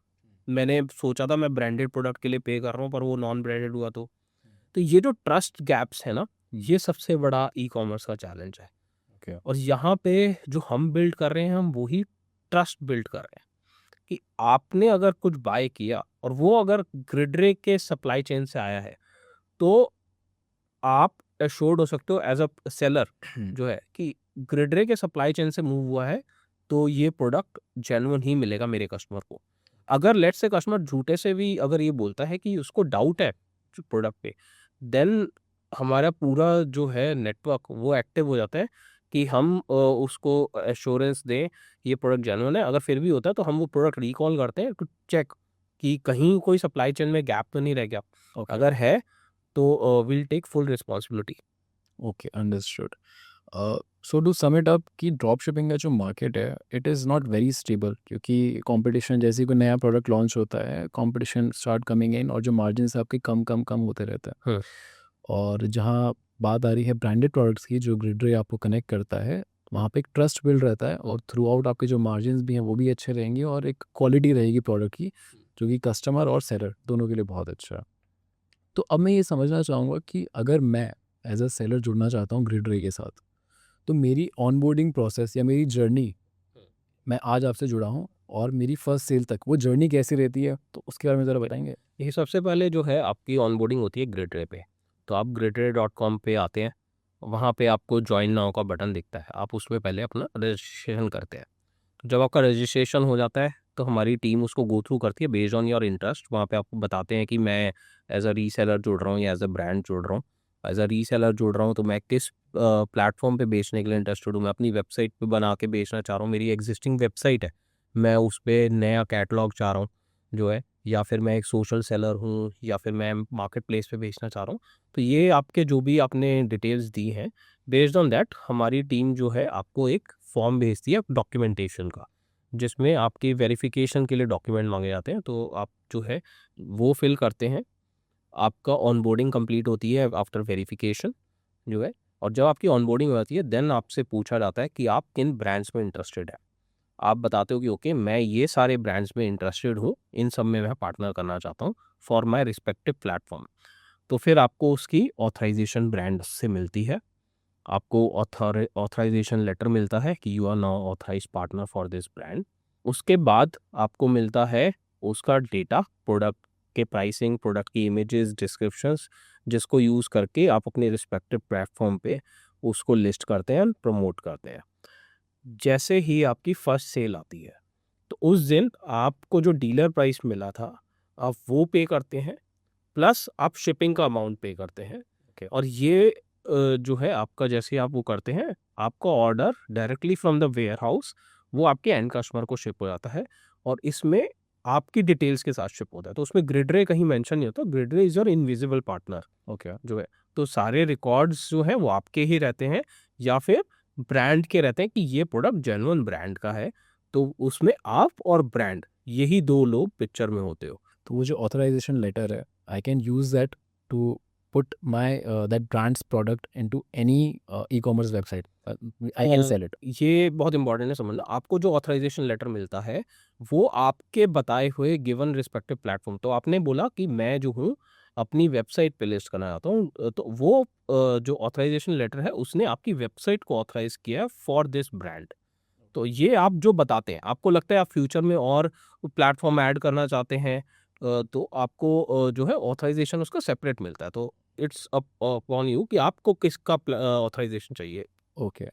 मैंने सोचा था मैं ब्रांडेड प्रोडक्ट के लिए पे कर रहा हूँ पर वो नॉन ब्रांडेड हुआ तो ये जो ट्रस्ट गैप्स है ना, ये सबसे बड़ा ई-कॉमर्स का चैलेंज है। ओके। और यहाँ पे जो हम बिल्ड कर रहे हैं, हम वही ट्रस्ट बिल्ड कर रहे हैं कि आपने अगर कुछ बाय किया और वो अगर ग्रिडरे के सप्लाई चेन से आया है, तो आप एश्योर्ड हो सकते हो एज़ अ सेलर जो है कि ग्रिडरे के सप्लाई चेन से मूव हुआ है, तो ये प्रोडक्ट जेन्युइन ही मिलेगा मेरे कस्टमर को। अगर लेट्स से कस्टमर झूठे से भी अगर ये बोलता है कि उसको डाउट है जो प्रोडक्ट पे, देन हमारा पूरा जो है नेटवर्क वो एक्टिव हो जाता है कि हम उसको एश्योरेंस दें ये प्रोडक्ट जेन्युइन है। अगर फिर भी होता है तो हम वो प्रोडक्ट रिकॉल करते हैं टू चेक कि कहीं कोई सप्लाई चेन में गैप तो नहीं रह गया। ओके। अगर है तो will take full responsibility. Okay, understood. So to sum it up कि ड्रॉप शिपिंग का जो मार्केट है it is not very stable, क्योंकि कंपटीशन जैसे ही कोई नया प्रोडक्ट लॉन्च होता है कंपटीशन स्टार्ट कमिंग इन और जो मार्जिन आपके कम कम कम होते रहते हैं। हाँ, और जहाँ बात आ रही है ब्रांडेड प्रोडक्ट्स की, जो ग्रिडरे आपको कनेक्ट करता है, वहाँ पे एक ट्रस्ट बिल्ड रहता है और थ्रू आउट आपके जो मार्जिन भी हैं वो भी अच्छे रहेंगे और एक क्वालिटी रहेगी प्रोडक्ट की, जो कि कस्टमर और सेलर दोनों के लिए बहुत अच्छा है। तो अब मैं ये समझना चाहूँगा कि अगर मैं एज अ सेलर जुड़ना चाहता हूँ ग्रिडरे के साथ, तो मेरी ऑनबोर्डिंग प्रोसेस या मेरी जर्नी, मैं आज आपसे जुड़ा हूँ और मेरी फर्स्ट सेल तक वो जर्नी कैसी रहती है, तो उसके बारे में ज़रा बताएंगे? ये सबसे पहले जो है आपकी ऑनबोर्डिंग होती है ग्रिडरे पे। तो आप gridray.com पे आते हैं, वहाँ पे आपको जॉइन नाउ का बटन दिखता है, आप उसमें पहले अपना रजिस्ट्रेशन करते हैं। तो जब आपका रजिस्ट्रेशन हो जाता है तो हमारी टीम उसको गो थ्रू करती है बेस्ड ऑन योर इंटरेस्ट। वहाँ पे आपको बताते हैं कि मैं एज अ रीसेलर जुड़ रहा हूँ या एज अ ब्रांड जुड़ रहा हूँ। एज अ रीसेलर जुड़ रहा हूँ तो मैं किस प्लेटफॉर्म पे बेचने के लिए इंटरेस्टेड हूँ। मैं अपनी वेबसाइट पे बना के बेचना चाह रहा हूँ, मेरी एग्जिस्टिंग वेबसाइट है, मैं उस पर नया कैटलॉग चाह रहा हूँ जो है, या फिर मैं एक सोशल सेलर हूँ, या फिर मैं मार्केट प्लेस पे बेचना चाह रहा हूँ। तो ये आपके जो भी आपने डिटेल्स दी हैं, बेस्ड ऑन दैट हमारी टीम जो है आपको एक फॉर्म भेजती है डॉक्यूमेंटेशन का, जिसमें आपकी वेरिफिकेशन के लिए डॉक्यूमेंट मांगे जाते हैं। तो आप जो है वो फिल करते हैं, आपका ऑनबोर्डिंग कंप्लीट होती है आफ्टर वेरिफिकेशन जो है। और जब आपकी ऑनबोर्डिंग हो जाती है देन आपसे पूछा जाता है कि आप किन ब्रांड्स में इंटरेस्टेड है। आप बताते हो कि ओके मैं ये सारे ब्रांड्स में इंटरेस्टेड हूँ, इन सब में मैं पार्टनर करना चाहता हूँ फॉर माई रिस्पेक्टिव प्लेटफॉर्म। तो फिर आपको उसकी ऑथराइजेशन ब्रांड से मिलती है, आपको ऑथराइजेशन लेटर मिलता है कि you are now authorise partner for this brand. उसके बाद आपको मिलता है उसका डेटा, प्रोडक्ट के प्राइसिंग, प्रोडक्ट की इमेजेस, डिस्क्रिप्शंस, जिसको यूज़ करके आप अपने रिस्पेक्टिव प्लेटफॉर्म पे उसको लिस्ट करते हैं, प्रमोट करते हैं। जैसे ही आपकी फर्स्ट सेल आती है तो उस दिन आपको जो डीलर प्राइस मिला था आप वो पे करते हैं, प्लस आप शिपिंग का अमाउंट पे करते हैं। ओके, और ये जो है आपका जैसे आप वो करते हैं, आपका order directly from the warehouse वो आपके एंड कस्टमर को शिप हो जाता है, और इसमें आपकी डिटेल्स के साथ शिप होता है। तो उसमें ग्रिडरे कहीं मेंशन नहीं होता, ग्रिडरे is your invisible partner okay. जो है। तो सारे रिकॉर्ड्स जो हैं वो आपके ही रहते हैं, या फिर ब्रांड के रहते हैं कि ये प्रोडक्ट जेन्युइन ब्रांड का है। तो उसमें आप और ब्रांड यही दो लोग पिक्चर में होते हो। तो वो जो ऑथराइजेशन लेटर है, I can use that to put my that brands product into any e-commerce website, I can sell it. ये बहुत इंपॉर्टेंट है समझना। आपको जो ऑथराइजेशन लेटर मिलता है वो आपके बताए हुए गिवन रिस्पेक्टिव प्लेटफॉर्म, तो आपने बोला कि मैं जो हूँ अपनी वेबसाइट पे लिस्ट करना चाहता हूँ, तो वो जो ऑथराइजेशन लेटर है उसने आपकी वेबसाइट को ऑथराइज किया है फॉर दिस ब्रांड। तो ये आप जो बताते हैं, आपको लगता है आप फ्यूचर में और प्लेटफॉर्म ऐड करना चाहते हैं, तो आपको जो है ऑथराइजेशन उसका सेपरेट मिलता है। तो इट्स अप अपॉन यू कि आपको किसका ऑथराइजेशन चाहिए। ओके।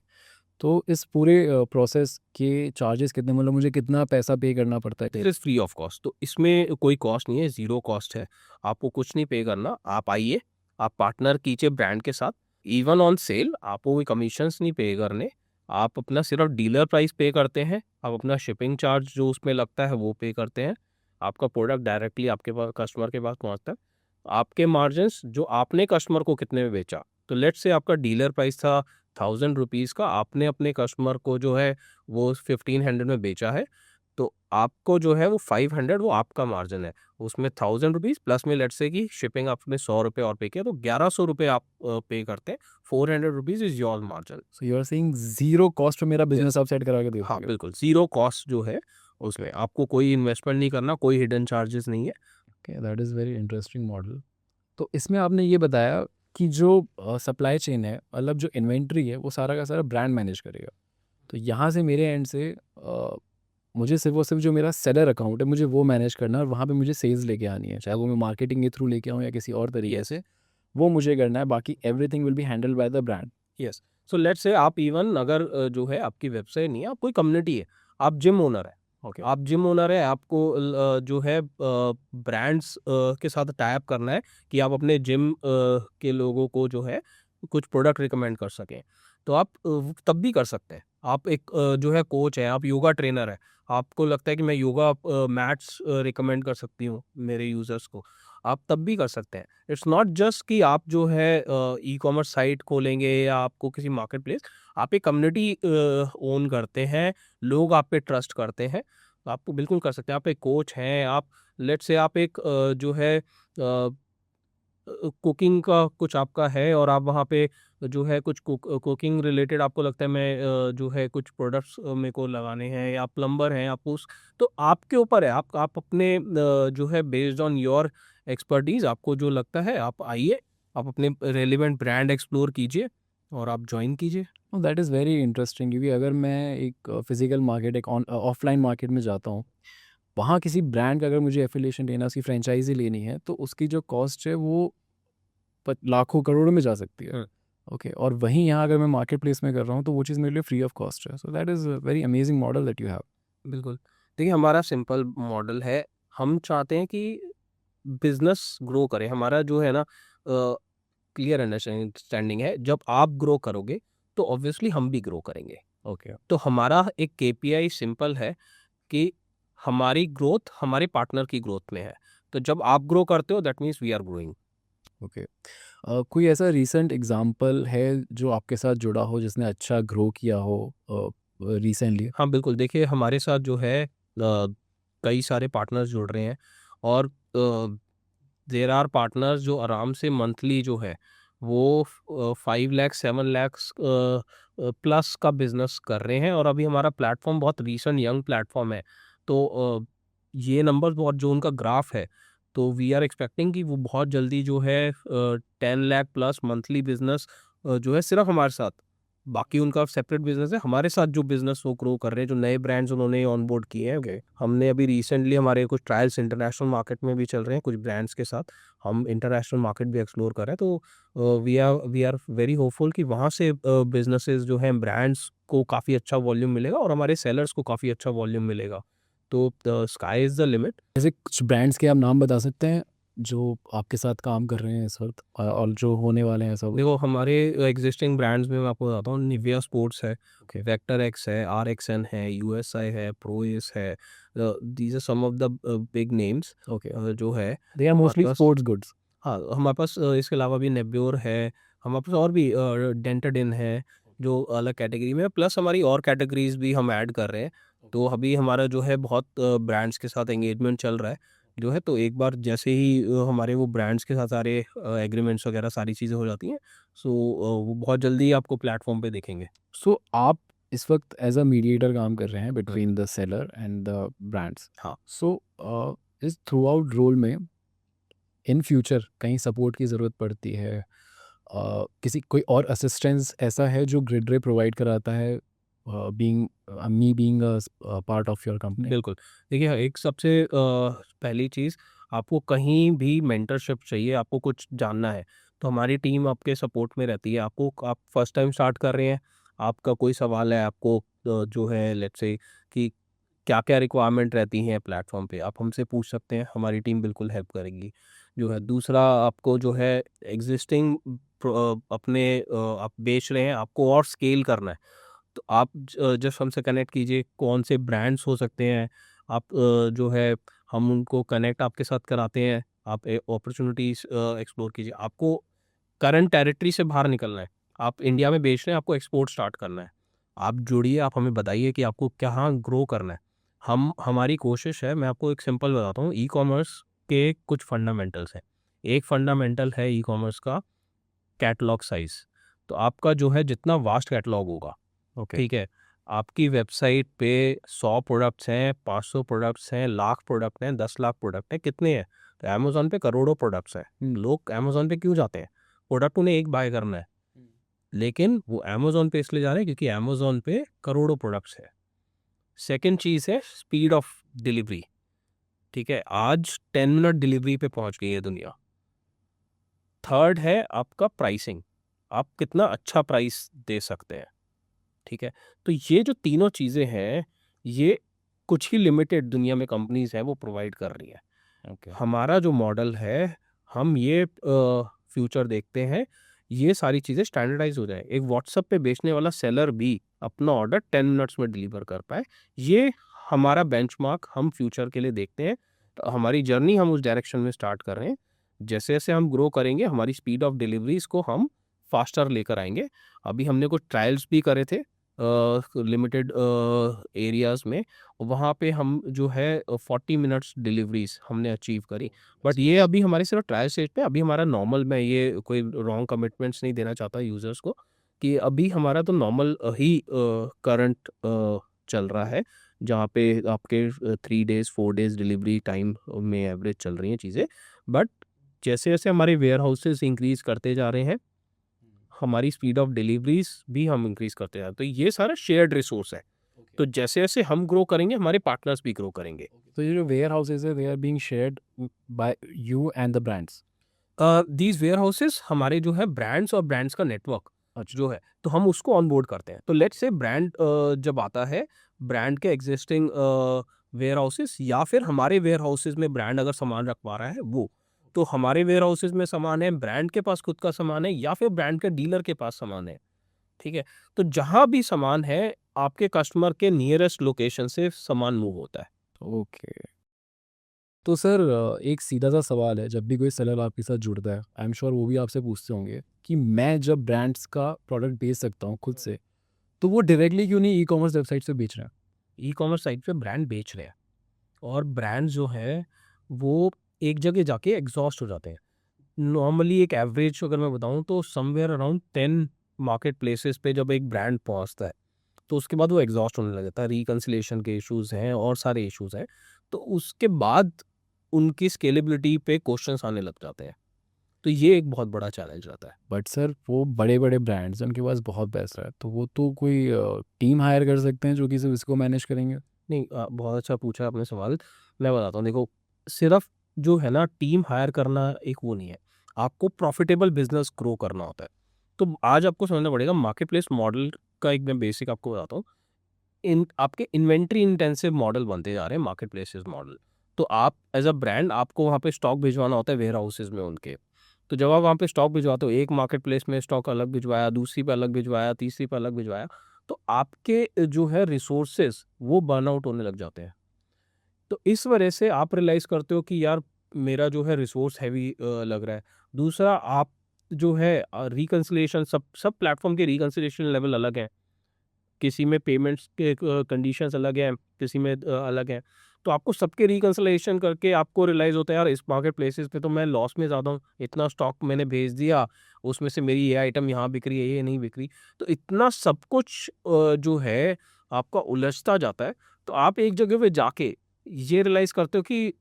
तो इस पूरे प्रोसेस के चार्जेस कितने, मतलब मुझे कितना पैसा पे करना पड़ता दिस है? इज़ फ्री ऑफ कॉस्ट, तो इसमें कोई कॉस्ट नहीं है, ज़ीरो कॉस्ट है। आपको कुछ नहीं पे करना, आप आइए, आप पार्टनर कीजिए ब्रांड के साथ। इवन ऑन सेल आपको कोई कमीशंस नहीं पे करने, आप अपना सिर्फ डीलर प्राइस पे करते हैं, आप अपना शिपिंग चार्ज जो उसमें लगता है वो पे करते हैं, आपका प्रोडक्ट डायरेक्टली आपके पास कस्टमर के पास पहुँचता है। आपके मार्जिन्स जो आपने कस्टमर को कितने में बेचा, तो लेट्स से आपका डीलर प्राइस था ₹1000 का, आपने अपने कस्टमर को जो है वो 1500 में बेचा है, तो आपको जो है वो 500 वो आपका मार्जिन है। उसमें ₹1000 प्लस में लेट्स से कि शिपिंग आपने ₹100 और पे किया, तो ₹1100 आप पे करते हैं। ₹400 is your margin. So you are saying zero cost पे मेरा बिज़नेस आप सेट करा के दे हाँ, दोगे? बिल्कुल, ज़ीरो कॉस्ट जो है उसमें आपको कोई इन्वेस्टमेंट नहीं करना, कोई हिडन चार्जेस नहीं है। Okay, that is very interesting model. तो इसमें आपने ये बताया कि जो सप्लाई चेन है, मतलब जो इन्वेंट्री है, वो सारा का सारा ब्रांड मैनेज करेगा। तो यहाँ से मेरे एंड से मुझे सिर्फ़ और सिर्फ़ जो मेरा सेलर अकाउंट है, मुझे वो मैनेज करना है और वहाँ पे मुझे सेल्स लेके आनी है। चाहे वो मैं मार्केटिंग के थ्रू लेके आऊँ या किसी और तरीके येस, से, वो मुझे करना है। बाकी everything will be handled by the brand. Yes. So let's say आप इवन अगर जो है आपकी वेबसाइट नहीं है, आप कोई कम्युनिटी है, आप जिम ओनर हैं। ओके। आप जिम ओनर है, आपको जो है ब्रांड्स के साथ टाई अप करना है कि आप अपने जिम के लोगों को जो है कुछ प्रोडक्ट रिकमेंड कर सकें, तो आप तब भी कर सकते हैं। आप एक जो है कोच है, आप योगा ट्रेनर है, आपको लगता है कि मैं योगा मैट्स रिकमेंड कर सकती हूँ मेरे यूज़र्स को, आप तब भी कर सकते हैं। इट्स नॉट जस्ट कि आप जो है ई कॉमर्स साइट खोलेंगे या आपको किसी मार्केट प्लेस, आप एक कम्युनिटी ओन करते हैं, लोग आप पे ट्रस्ट करते हैं, तो आप बिल्कुल कर सकते हैं। आप एक कोच हैं, आप लेट्स से आप एक जो है कुकिंग का कुछ आपका है और आप वहाँ पे जो है कुछ कुकिंग रिलेटेड आपको लगता है मैं जो है कुछ प्रोडक्ट्स मेरे को लगाने हैं, या प्लम्बर हैं आप उस, तो आपके ऊपर है, आप अपने जो है बेस्ड ऑन योर एक्सपर्टीज़ आपको जो लगता है आप आइए, आप अपने रेलिवेंट ब्रांड एक्सप्लोर कीजिए और आप ज्वाइन कीजिए। दैट इज़ वेरी इंटरेस्टिंग, क्योंकि अगर मैं एक फिजिकल मार्केट, एक ऑफलाइन मार्केट में जाता हूँ, वहाँ किसी ब्रांड का अगर मुझे एफिलिएशन लेना, उसकी फ्रेंचाइजी लेनी है, तो उसकी जो कॉस्ट है वो लाखों करोड़ों में जा सकती है। ओके, और वहीं यहाँ अगर मैं मार्केट प्लेस में कर रहा हूँ तो वो चीज़ मेरे लिए फ्री ऑफ कॉस्ट है। So that is very amazing model that you have. बिल्कुल। देखिए हमारा सिंपल मॉडल है, हम चाहते हैं कि बिज़नेस ग्रो करे। हमारा जो है ना क्लियर अंडरस्टैंडिंग है, जब आप ग्रो करोगे तो ऑब्वियसली हम भी ग्रो करेंगे। ओके। तो हमारा एक केपीआई सिंपल है कि हमारी ग्रोथ हमारे पार्टनर की ग्रोथ में है। तो जब आप ग्रो करते हो that means we are growing. Okay. कोई ऐसा रीसेंट एग्जांपल है जो आपके साथ जुड़ा हो, जिसने अच्छा ग्रो किया हो रिसेंटली? हाँ, बिल्कुल। देखिए हमारे साथ जो है कई सारे पार्टनर्स जुड़ रहे हैं और देयर आर पार्टनर्स जो आराम से मंथली जो है वो 5 लाख 7 लाख प्लस का बिजनेस कर रहे हैं। और अभी हमारा प्लेटफॉर्म बहुत रीसेंट यंग प्लेटफॉर्म है, तो ये नंबर्स बहुत जो उनका ग्राफ है, तो वी आर एक्सपेक्टिंग कि वो बहुत जल्दी जो है 10 लाख प्लस मंथली बिजनेस जो है सिर्फ हमारे साथ। बाकी उनका सेपरेट बिजनेस है, हमारे साथ जो बिजनेस वो ग्रो कर रहे हैं, जो नए ब्रांड्स उन्होंने ऑन बोर्ड किए हैं। ओके। हमने अभी रिसेंटली हमारे कुछ ट्रायल्स इंटरनेशनल मार्केट में भी चल रहे हैं कुछ ब्रांड्स के साथ। हम इंटरनेशनल मार्केट भी एक्सप्लोर कर रहे हैं, तो वी आर वेरी होपफुल कि वहाँ से बिजनेसेस जो हैं ब्रांड्स को काफ़ी अच्छा वॉल्यूम मिलेगा और हमारे सेलर्स को काफ़ी अच्छा वॉल्यूम मिलेगा। तो स्काई इज़ द लिमिट। ऐसे कुछ ब्रांड्स के आप नाम बता सकते हैं जो आपके साथ काम कर रहे हैं इस वक्त, और जो होने वाले हैं सब? देखो हमारे एग्जिस्टिंग ब्रांड्स में मैं आपको बताता हूँ, निविया स्पोर्ट्स है, ओके। वेक्टर एक्स है, आर एक्स एन है, यूएसआई है, प्रो एस है। These are some of the big names okay. जो है दे आर हमारे मोस्टली पास। Sports goods. हाँ, हमारे पास इसके अलावा भी नेब्योर है, हमारे पास और भी डेंटाडिन है, जो अलग कैटेगरी में है, प्लस हमारी और कैटेगरीज भी हम ऐड कर रहे हैं। तो अभी हमारा जो है बहुत ब्रांड्स के साथ एंगेजमेंट चल रहा है जो है, तो एक बार जैसे ही हमारे वो ब्रांड्स के साथ सारे एग्रीमेंट्स वगैरह सारी चीज़ें हो जाती हैं, सो वो बहुत जल्दी आपको प्लेटफॉर्म पे दिखेंगे। सो आप इस वक्त एज अ मीडिएटर काम कर रहे हैं hmm, between the seller and the brands. हाँ। सो इस थ्रू आउट रोल में इन फ्यूचर कहीं सपोर्ट की ज़रूरत पड़ती है, किसी कोई और असिस्टेंस ऐसा है जो ग्रिड रे प्रोवाइड कराता है, being me being a part of your company? बिल्कुल। देखिए एक सबसे पहली चीज़, आपको कहीं भी मेंटरशिप चाहिए, आपको कुछ जानना है, तो हमारी टीम आपके सपोर्ट में रहती है। आप फर्स्ट टाइम स्टार्ट कर रहे हैं, आपका कोई सवाल है, आपको जो है लेट्स से कि क्या-क्या रिक्वायरमेंट रहती हैं प्लेटफ़ॉर्म पे, आप हमसे पूछ सकते हैं, हमारी टीम बिल्कुल हेल्प करेगी। जो है दूसरा, आपको जो है एग्ज़िस्टिंग अपने आप बेच रहे हैं, आपको और स्केल करना है, तो आप जस्ट हमसे कनेक्ट कीजिए, कौन से ब्रांड्स हो सकते हैं। आप जो है हम उनको कनेक्ट आपके साथ कराते हैं, आप अपॉर्चुनिटीज़ एक्सप्लोर कीजिए। आपको करंट टेरिटरी से बाहर निकलना है, आप इंडिया में बेच रहे हैं, आपको एक्सपोर्ट स्टार्ट करना है। आप जुड़िए, आप हमें बताइए कि आपको कहाँ ग्रो करना है। हमारी कोशिश है, मैं आपको एक सिंपल बताता हूँ, ई-कॉमर्स के कुछ फंडामेंटल्स हैं। एक फंडामेंटल है ई-कॉमर्स का, कैटलॉग साइज़। तो आपका जो है जितना वास्ट कैटलॉग होगा, ओके। ठीक है? आपकी वेबसाइट पे 100 प्रोडक्ट्स हैं, 500 प्रोडक्ट्स हैं, लाख प्रोडक्ट हैं, 10 लाख प्रोडक्ट हैं, कितने हैं? तो अमेज़न पे करोड़ों प्रोडक्ट्स हैं। लोग अमेज़न पे क्यों जाते हैं? प्रोडक्ट उन्हें एक बाय करना है, लेकिन वो अमेज़न पे इसलिए जा रहे हैं क्योंकि अमेज़न पे करोड़ों प्रोडक्ट्स हैं। सेकंड चीज़ है स्पीड ऑफ डिलीवरी, ठीक है? आज 10 मिनट डिलीवरी पे पहुँच गई है दुनिया। थर्ड है आपका प्राइसिंग, आप कितना अच्छा प्राइस दे सकते हैं। ठीक है? तो ये जो तीनों चीज़ें हैं, ये कुछ ही लिमिटेड दुनिया में कंपनीज़ हैं वो प्रोवाइड कर रही हैं। ओके। हमारा जो मॉडल है, हम ये फ्यूचर देखते हैं, ये सारी चीज़ें स्टैंडर्डाइज़ हो जाएँ। एक व्हाट्सएप पे बेचने वाला सेलर भी अपना ऑर्डर 10 मिनट्स में डिलीवर कर पाए। ये हमारा बेंचमार्क हम फ्यूचर के लिए देखते हैं। तो हमारी जर्नी हम उस डायरेक्शन में स्टार्ट कर रहे हैं। जैसे-जैसे हम ग्रो करेंगे, हमारी स्पीड ऑफ डिलीवरीज़ को हम फास्टर लेकर आएँगे। अभी हमने कुछ ट्रायल्स भी करे थे लिमिटेड एरियाज़ में, वहाँ पे हम जो है 40 मिनट्स डिलीवरीज़ हमने अचीव करी। बट ये अभी हमारे सिर्फ ट्रायल स्टेज पे, अभी हमारा नॉर्मल, मैं ये कोई रॉन्ग कमिटमेंट्स नहीं देना चाहता यूज़र्स को, कि अभी हमारा तो नॉर्मल ही करंट चल रहा है, जहाँ पे आपके 3 डेज़ 4 डेज़ डिलीवरी टाइम में एवरेज चल रही हैं चीज़ें। बट जैसे-जैसे हमारे वेयर हाउसेज़ इंक्रीज़ करते जा रहे हैं, हमारी स्पीड ऑफ डिलीवरीज भी हम इंक्रीज करते हैं। तो ये सारा शेयर्ड रिसोर्स है। तो जैसे जैसे हम ग्रो करेंगे हमारे पार्टनर्स भी ग्रो करेंगे। तो ये जो वेयर हाउसेज है they are being shared by you and the brands. These warehouses हमारे जो है ब्रांड्स और ब्रांड्स का नेटवर्क अच्छा। जो है, तो हम उसको ऑनबोर्ड करते हैं। तो लेट्स से ब्रांड जब आता है, ब्रांड के एग्जिस्टिंग वेयर हाउसेस या फिर हमारे वेयर हाउसेस में ब्रांड अगर सामान रखवा रहा है वो, तो हमारे वेयर हाउसेस में सामान है, ब्रांड के पास खुद का सामान है या फिर ब्रांड के डीलर के पास सामान है। ठीक है, तो जहाँ भी सामान है आपके कस्टमर के नियरेस्ट लोकेशन से सामान मूव होता है। ओके। तो सर एक सीधा सा सवाल है, जब भी कोई सेलर आपके साथ जुड़ता है आई एम श्योर वो भी आपसे पूछते होंगे कि मैं जब ब्रांड्स का प्रोडक्ट बेच सकता हूँ खुद से, तो वो डायरेक्टली क्यों नहीं ई कॉमर्स वेबसाइट से बेच रहे हैं? ई कॉमर्स साइट पे ब्रांड बेच रहे हैं और ब्रांड जो है वो एक जगह जाके एग्जॉस्ट हो जाते हैं। नॉर्मली एक एवरेज अगर मैं बताऊं तो समवेयर अराउंड 10 मार्केट प्लेसेस पे जब एक ब्रांड पहुंचता है तो उसके बाद वो एग्जॉस्ट होने लग जाता है। रिकन्सिलेशन के इश्यूज हैं और सारे इश्यूज हैं, तो उसके बाद उनकी स्केलेबिलिटी पे क्वेश्चंस आने लग जाते हैं। तो ये एक बहुत बड़ा चैलेंज रहता है। बट सर वो बड़े बड़े ब्रांड्स हैं, उनके पास बहुत पैसा है, तो वो तो कोई टीम हायर कर सकते हैं जो कि सिर्फ इसको मैनेज करेंगे। नहीं, बहुत अच्छा पूछा आपने सवाल। मैं बताता हूँ, देखो, सिर्फ जो है ना टीम हायर करना एक वो नहीं है, आपको प्रॉफिटेबल बिजनेस ग्रो करना होता है। तो आज आपको समझना पड़ेगा मार्केट प्लेस मॉडल का एक मैं बेसिक आपको बताता हूँ। इन आपके इन्वेंट्री इंटेंसिव मॉडल बनते जा रहे हैं मार्केट प्लेसेस मॉडल। तो आप एज अ ब्रांड आपको वहाँ पे स्टॉक भिजवाना होता है वेयर हाउसेज में उनके। तो जब आप वहाँ पे स्टॉक भिजवाते हो, एक मार्केट प्लेस में स्टॉक अलग भिजवाया, दूसरी पे अलग भिजवाया, तीसरी पे अलग भिजवाया, तो आपके जो है रिसोर्सेज वो बर्न आउट होने लग जाते हैं। तो इस वजह से आप रियलाइज़ करते हो कि यार मेरा जो है रिसोर्स हैवी लग रहा है। दूसरा, आप जो है रिकन्सिलिएशन, सब सब प्लेटफॉर्म के रिकन्सिलिएशन लेवल अलग हैं। किसी में पेमेंट्स के कंडीशंस अलग हैं, किसी में अलग हैं। तो आपको सबके रिकन्सिलिएशन करके आपको रियलाइज़ होता है यार इस मार्केट प्लेसेस पे तो मैं लॉस में ज़्यादा हूँ। इतना स्टॉक मैंने भेज दिया, उसमें से मेरी ये आइटम यहाँ बिक रही है, ये नहीं बिक रही। तो इतना सब कुछ जो है आपका उलझता जाता है। तो आप एक जगह पे जाके ये रियलाइज़ करते हो कि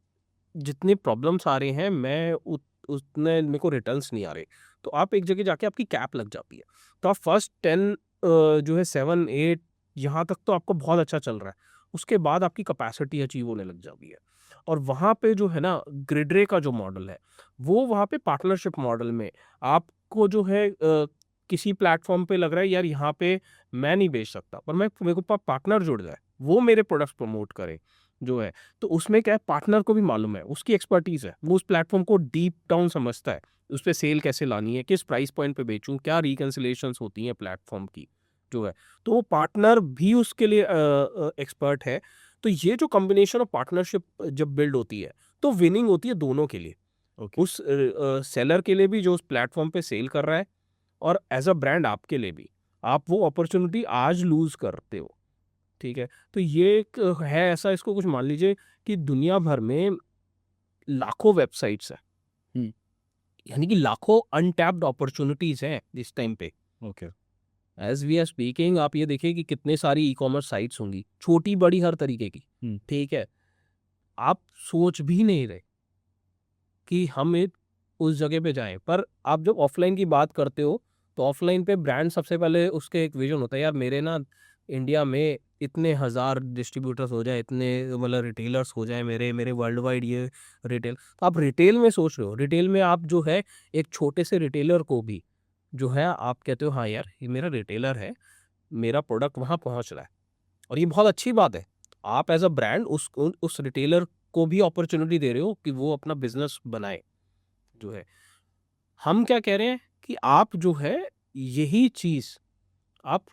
जितने प्रॉब्लम्स आ रहे हैं मैं उतने मेरे को रिटर्न्स नहीं आ रहे। तो आप एक जगह जाके आपकी कैप लग जाती है। तो आप फर्स्ट 10 जो है 7-8 यहाँ तक तो आपको बहुत अच्छा चल रहा है। उसके बाद आपकी कैपेसिटी अचीव होने लग जाती है। और वहाँ पे जो है ना ग्रिडरे का जो मॉडल है, वो वहाँ पे पार्टनरशिप मॉडल में आपको जो है किसी प्लेटफ़ॉर्म पे लग रहा है यार यहाँ पे मैं नहीं बेच सकता, पर मैं मेरे को पार्टनर जुड़ जाए, वो मेरे प्रोडक्ट्स प्रमोट करे जो है। तो उसमें क्या है, पार्टनर को भी मालूम है, उसकी एक्सपर्टीज़ है, वो उस प्लेटफ़ॉर्म को डीप डाउन समझता है, उस पे सेल कैसे लानी है, किस प्राइस पॉइंट पे बेचूँ, क्या रिकन्सिलिएशंस होती हैं प्लेटफ़ॉर्म की, जो है। तो वो पार्टनर भी उसके लिए एक्सपर्ट है। तो ये जो कॉम्बिनेशन ऑफ पार्टनरशिप जब बिल्ड होती है, तो विनिंग होती है दोनों के लिए। ओके। उस सेलर के लिए भी जो उस प्लेटफ़ॉर्म पे सेल कर रहा है, और एज़ अ ब्रांड आपके लिए भी। आप वो अपॉर्च्युनिटी आज लूज़ करते हो, ठीक है? तो ये एक है ऐसा, इसको कुछ मान लीजिए कि दुनिया भर में लाखों वेबसाइट्स हैं। हम्म। यानी कि लाखों अनटैप्ड अपॉर्च्युनिटीज़ हैं इस टाइम पे। Okay. As we are speaking आप ये देखिए कि कितने सारी ई-कॉमर्स साइट्स होंगी, छोटी-बड़ी हर तरीके की, हम्म। ठीक है? आप सोच भी नहीं रहे कि हम एक उस जगह पे जाएँ। पर आप जब ऑफ़लाइन की बात करते हो, तो ऑफ़लाइन पे ब्रांड सबसे पहले उसके एक विज़न होता है, यार मेरे ना इंडिया में इतने हज़ार डिस्ट्रीब्यूटर्स हो जाएँ, इतने मतलब रिटेलर्स हो जाएँ मेरे मेरे वर्ल्ड वाइड ये रिटेल। तो आप रिटेल में सोच रहे हो, रिटेल में आप जो है एक छोटे से रिटेलर को भी जो है आप कहते हो हाँ यार, ये मेरा रिटेलर है, मेरा प्रोडक्ट वहाँ पहुँच रहा है। और ये बहुत अच्छी बात है। आप एज़ अ ब्रांड उस रिटेलर को भी अपॉर्च्युनिटी दे रहे हो कि वो अपना बिज़नेस बनाए, जो है। हम क्या कह रहे हैं कि आप जो है यही चीज़ आप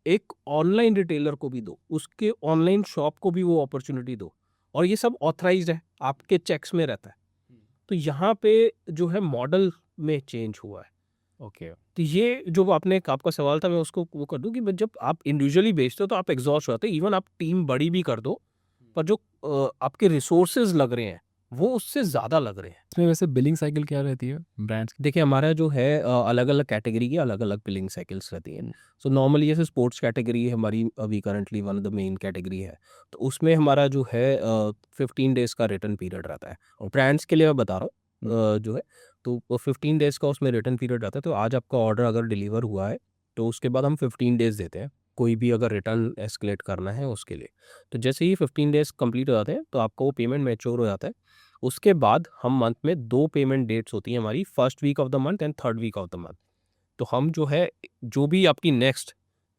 एक ऑनलाइन रिटेलर को भी दो, उसके ऑनलाइन शॉप को भी वो अपॉर्च्युनिटी दो, और ये सब ऑथराइज़्ड है, आपके चेक्स में रहता है। तो यहाँ पे जो है मॉडल में चेंज हुआ है। ओके। तो ये जो आपने आपका सवाल था मैं उसको वो कर दूँ कि जब आप इंडिविजुअली बेचते हो तो आप एग्ज़ॉस्ट हो जाते हो, इवन आप टीम बड़ी भी कर दो, पर जो आपके रिसोर्सेज़ लग रहे हैं, वो उससे ज़्यादा लग रहे हैं। इसमें वैसे बिलिंग साइकिल क्या रहती है ब्रांड्स की? देखिए हमारा जो है अलग-अलग कैटेगरी की अलग-अलग बिलिंग साइकिल्स रहती हैं। हम्म। सो नॉर्मली जैसे स्पोर्ट्स कैटेगरी है हमारी, अभी currently one of the main category है। तो उसमें हमारा जो है 15 डेज़ का रिटर्न पीरियड रहता है। और ब्रांड्स के लिए मैं बता रहा हूँ हम्म। जो है तो 15 डेज़ का उसमें रिटर्न पीरियड रहता है। तो आज आपका ऑर्डर अगर डिलीवर हुआ है तो उसके बाद हम 15 डेज़ देते हैं, कोई भी अगर रिटर्न एस्केलेट करना है उसके लिए। तो जैसे ही 15 डेज़ कंप्लीट हो जाते हैं तो आपका वो पेमेंट मैच्योर हो जाता है। उसके बाद हम मंथ में 2 पेमेंट डेट्स होती हैं हमारी, first week of the month and third week of the month. तो हम जो है, जो भी आपकी नेक्स्ट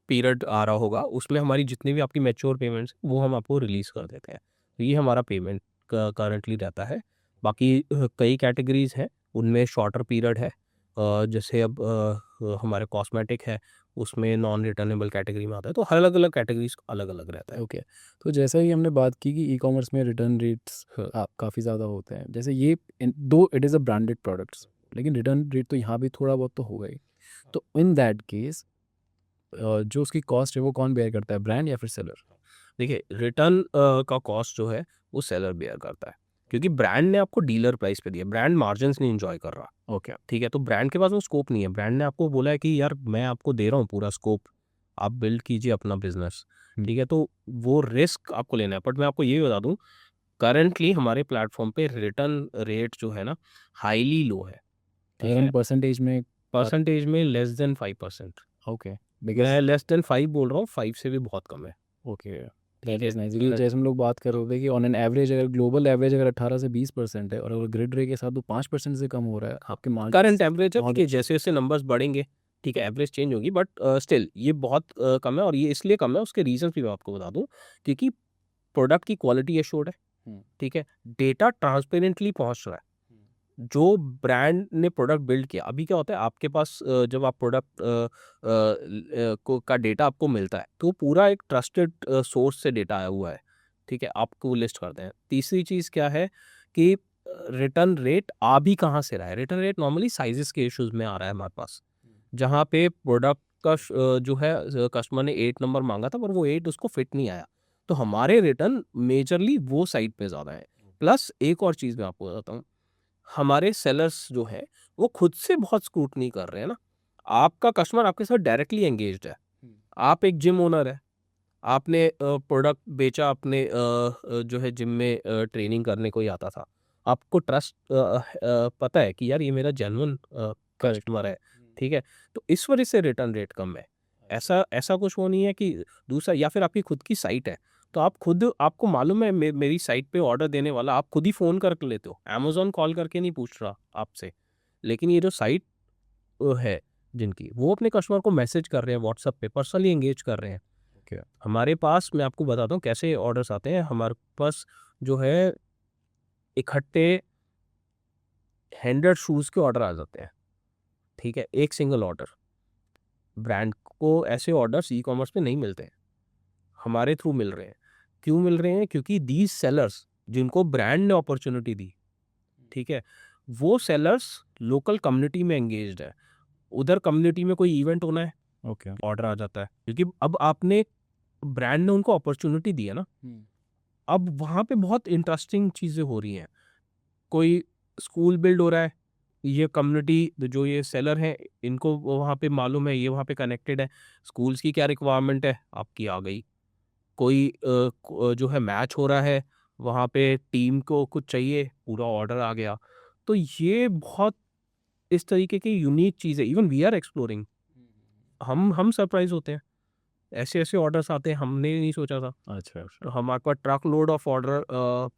पीरियड आ रहा होगा उसमें हमारी जितनी भी आपकी मैच्योर पेमेंट्स वो हम आपको रिलीज़ कर देते हैं। तो ये हमारा पेमेंट करंटली रहता है। बाकी कई कैटेगरीज़ हैं, उनमें शॉर्टर पीरियड है। जैसे अब हमारे कॉस्मेटिक है, उसमें नॉन रिटर्नेबल कैटेगरी में आता है। तो अलग अलग कैटेगरीज अलग अलग रहता है। ओके। तो जैसा ही हमने बात की कि ई कॉमर्स में रिटर्न रेट्स काफ़ी ज़्यादा होते हैं, जैसे ये दो it is a branded products, लेकिन रिटर्न रेट तो यहाँ भी थोड़ा बहुत तो होगा ही। तो इन दैट केस जो उसकी कॉस्ट है वो कौन बेयर करता है, ब्रांड या फिर सेलर? देखिए, रिटर्न का कॉस्ट जो है वो सेलर बेयर करता है, क्योंकि ब्रांड ने आपको डीलर प्राइस पे दिया, ब्रांड मार्जिन्स नहीं एंजॉय कर रहा। ओके। ठीक है, तो ब्रांड के पास वो स्कोप नहीं है। ब्रांड ने आपको बोला है कि यार मैं आपको दे रहा हूँ पूरा स्कोप, आप बिल्ड कीजिए अपना बिजनेस। ठीक है, तो वो रिस्क आपको लेना है। बट मैं आपको ये बता दूं, करंटली हमारे प्लेटफॉर्म पे रिटर्न रेट जो है ना, हाईली लो है। ठीक अगर है, हम परसेंटेज में परसेंटेज में लेस देन 5%। ओके मैं बिकॉज लेस देन 5 बोल रहा हूँ, 5 से भी बहुत कम है। ओके ठीक दैट है, इज़ नाइस। क्योंकि जैसे हम लोग बात कर रहे थे कि ऑन एन एवरेज अगर ग्लोबल एवरेज अगर 18 से 20% है और अगर ग्रिड रे के साथ वो 5% से कम हो रहा है, आपके करंट मार्जिन एवरेज है बहुत कि अच्छे हैं। जैसे जैसे नंबर्स बढ़ेंगे, ठीक है, एवरेज चेंज होगी, बट स्टिल ये बहुत कम है। और ये इसलिए कम है, उसके रीजन भी मैं आपको बता दूं, क्योंकि प्रोडक्ट की क्वालिटी एश्योर्ड है। हम्म, ठीक है, डेटा ट्रांसपेरेंटली पहुंच रहा है। जो ब्रांड ने प्रोडक्ट बिल्ड किया, अभी क्या होता है आपके पास, जब आप प्रोडक्ट को का डेटा आपको मिलता है तो पूरा एक ट्रस्टेड सोर्स से डेटा आया हुआ है। ठीक है, आपको लिस्ट करते हैं। तीसरी चीज़ क्या है कि रिटर्न रेट आ भी कहाँ से रहा है। रिटर्न रेट नॉर्मली साइजेस के इश्यूज में आ रहा है हमारे पास, जहाँ पे प्रोडक्ट का जो है, कस्टमर ने 8 नंबर मांगा था पर वो 8 उसको फिट नहीं आया, तो हमारे रिटर्न मेजरली वो साइड पे ज़्यादा है। प्लस एक और चीज़ मैं आपको बताता हूँ, हमारे सेलर्स जो है वो खुद से बहुत स्क्रूटनी कर रहे हैं ना। आपका कस्टमर आपके साथ डायरेक्टली एंगेज्ड है। आप एक जिम ओनर है, आपने प्रोडक्ट बेचा, अपने जो है जिम में ट्रेनिंग करने कोई आता था, आपको ट्रस्ट पता है कि यार ये मेरा जेन्युइन कस्टमर है। ठीक है, तो इस वजह से रिटर्न रेट कम है। ऐसा ऐसा कुछ वो नहीं है कि दूसरा, या फिर आपकी खुद की साइट है तो आप खुद, आपको मालूम है मेरी साइट पे ऑर्डर देने वाला, आप खुद ही फ़ोन करके लेते हो, अमेज़न कॉल करके नहीं पूछ रहा आपसे। लेकिन ये जो साइट है जिनकी, वो अपने कस्टमर को मैसेज कर रहे हैं, व्हाट्सएप पे पर्सनली एंगेज कर रहे हैं। ओके। हमारे पास, मैं आपको बताता हूँ कैसे ऑर्डर्स आते हैं हमारे पास, जो है इकट्ठे 100 शूज़ के ऑर्डर आ जाते हैं। ठीक है, एक सिंगल ऑर्डर। ब्रांड को ऐसे ऑर्डर्स ई-कॉमर्स पे नहीं मिलते हैं, हमारे थ्रू मिल रहे हैं। क्यों मिल रहे हैं? क्योंकि दीज़ सेलर्स जिनको ब्रांड ने अपॉर्च्युनिटी दी, ठीक है, वो सेलर्स लोकल कम्युनिटी में एंगेज्ड है। उधर कम्युनिटी में कोई इवेंट होना है, ओके। ऑर्डर आ जाता है, क्योंकि अब आपने, ब्रांड ने उनको अपॉर्च्युनिटी दी है ना। अब वहाँ पे बहुत इंटरेस्टिंग चीज़ें हो रही हैं। कोई स्कूल बिल्ड हो रहा है, ये कम्युनिटी जो ये सेलर हैं, इनको वहाँ पे मालूम है, ये वहाँ पे कनेक्टेड है, स्कूल्स की क्या रिक्वायरमेंट है, आपकी आ गई। कोई जो है मैच हो रहा है, वहाँ पे टीम को कुछ चाहिए, पूरा ऑर्डर आ गया। तो ये बहुत इस तरीके की यूनिक चीज़ है। इवन वी आर एक्सप्लोरिंग, हम सरप्राइज़ होते हैं। ऐसे-ऐसे ऑर्डर्स आते हैं, हमने नहीं सोचा था। अच्छा अच्छा। तो हमारे पास ट्रक लोड ऑफ ऑर्डर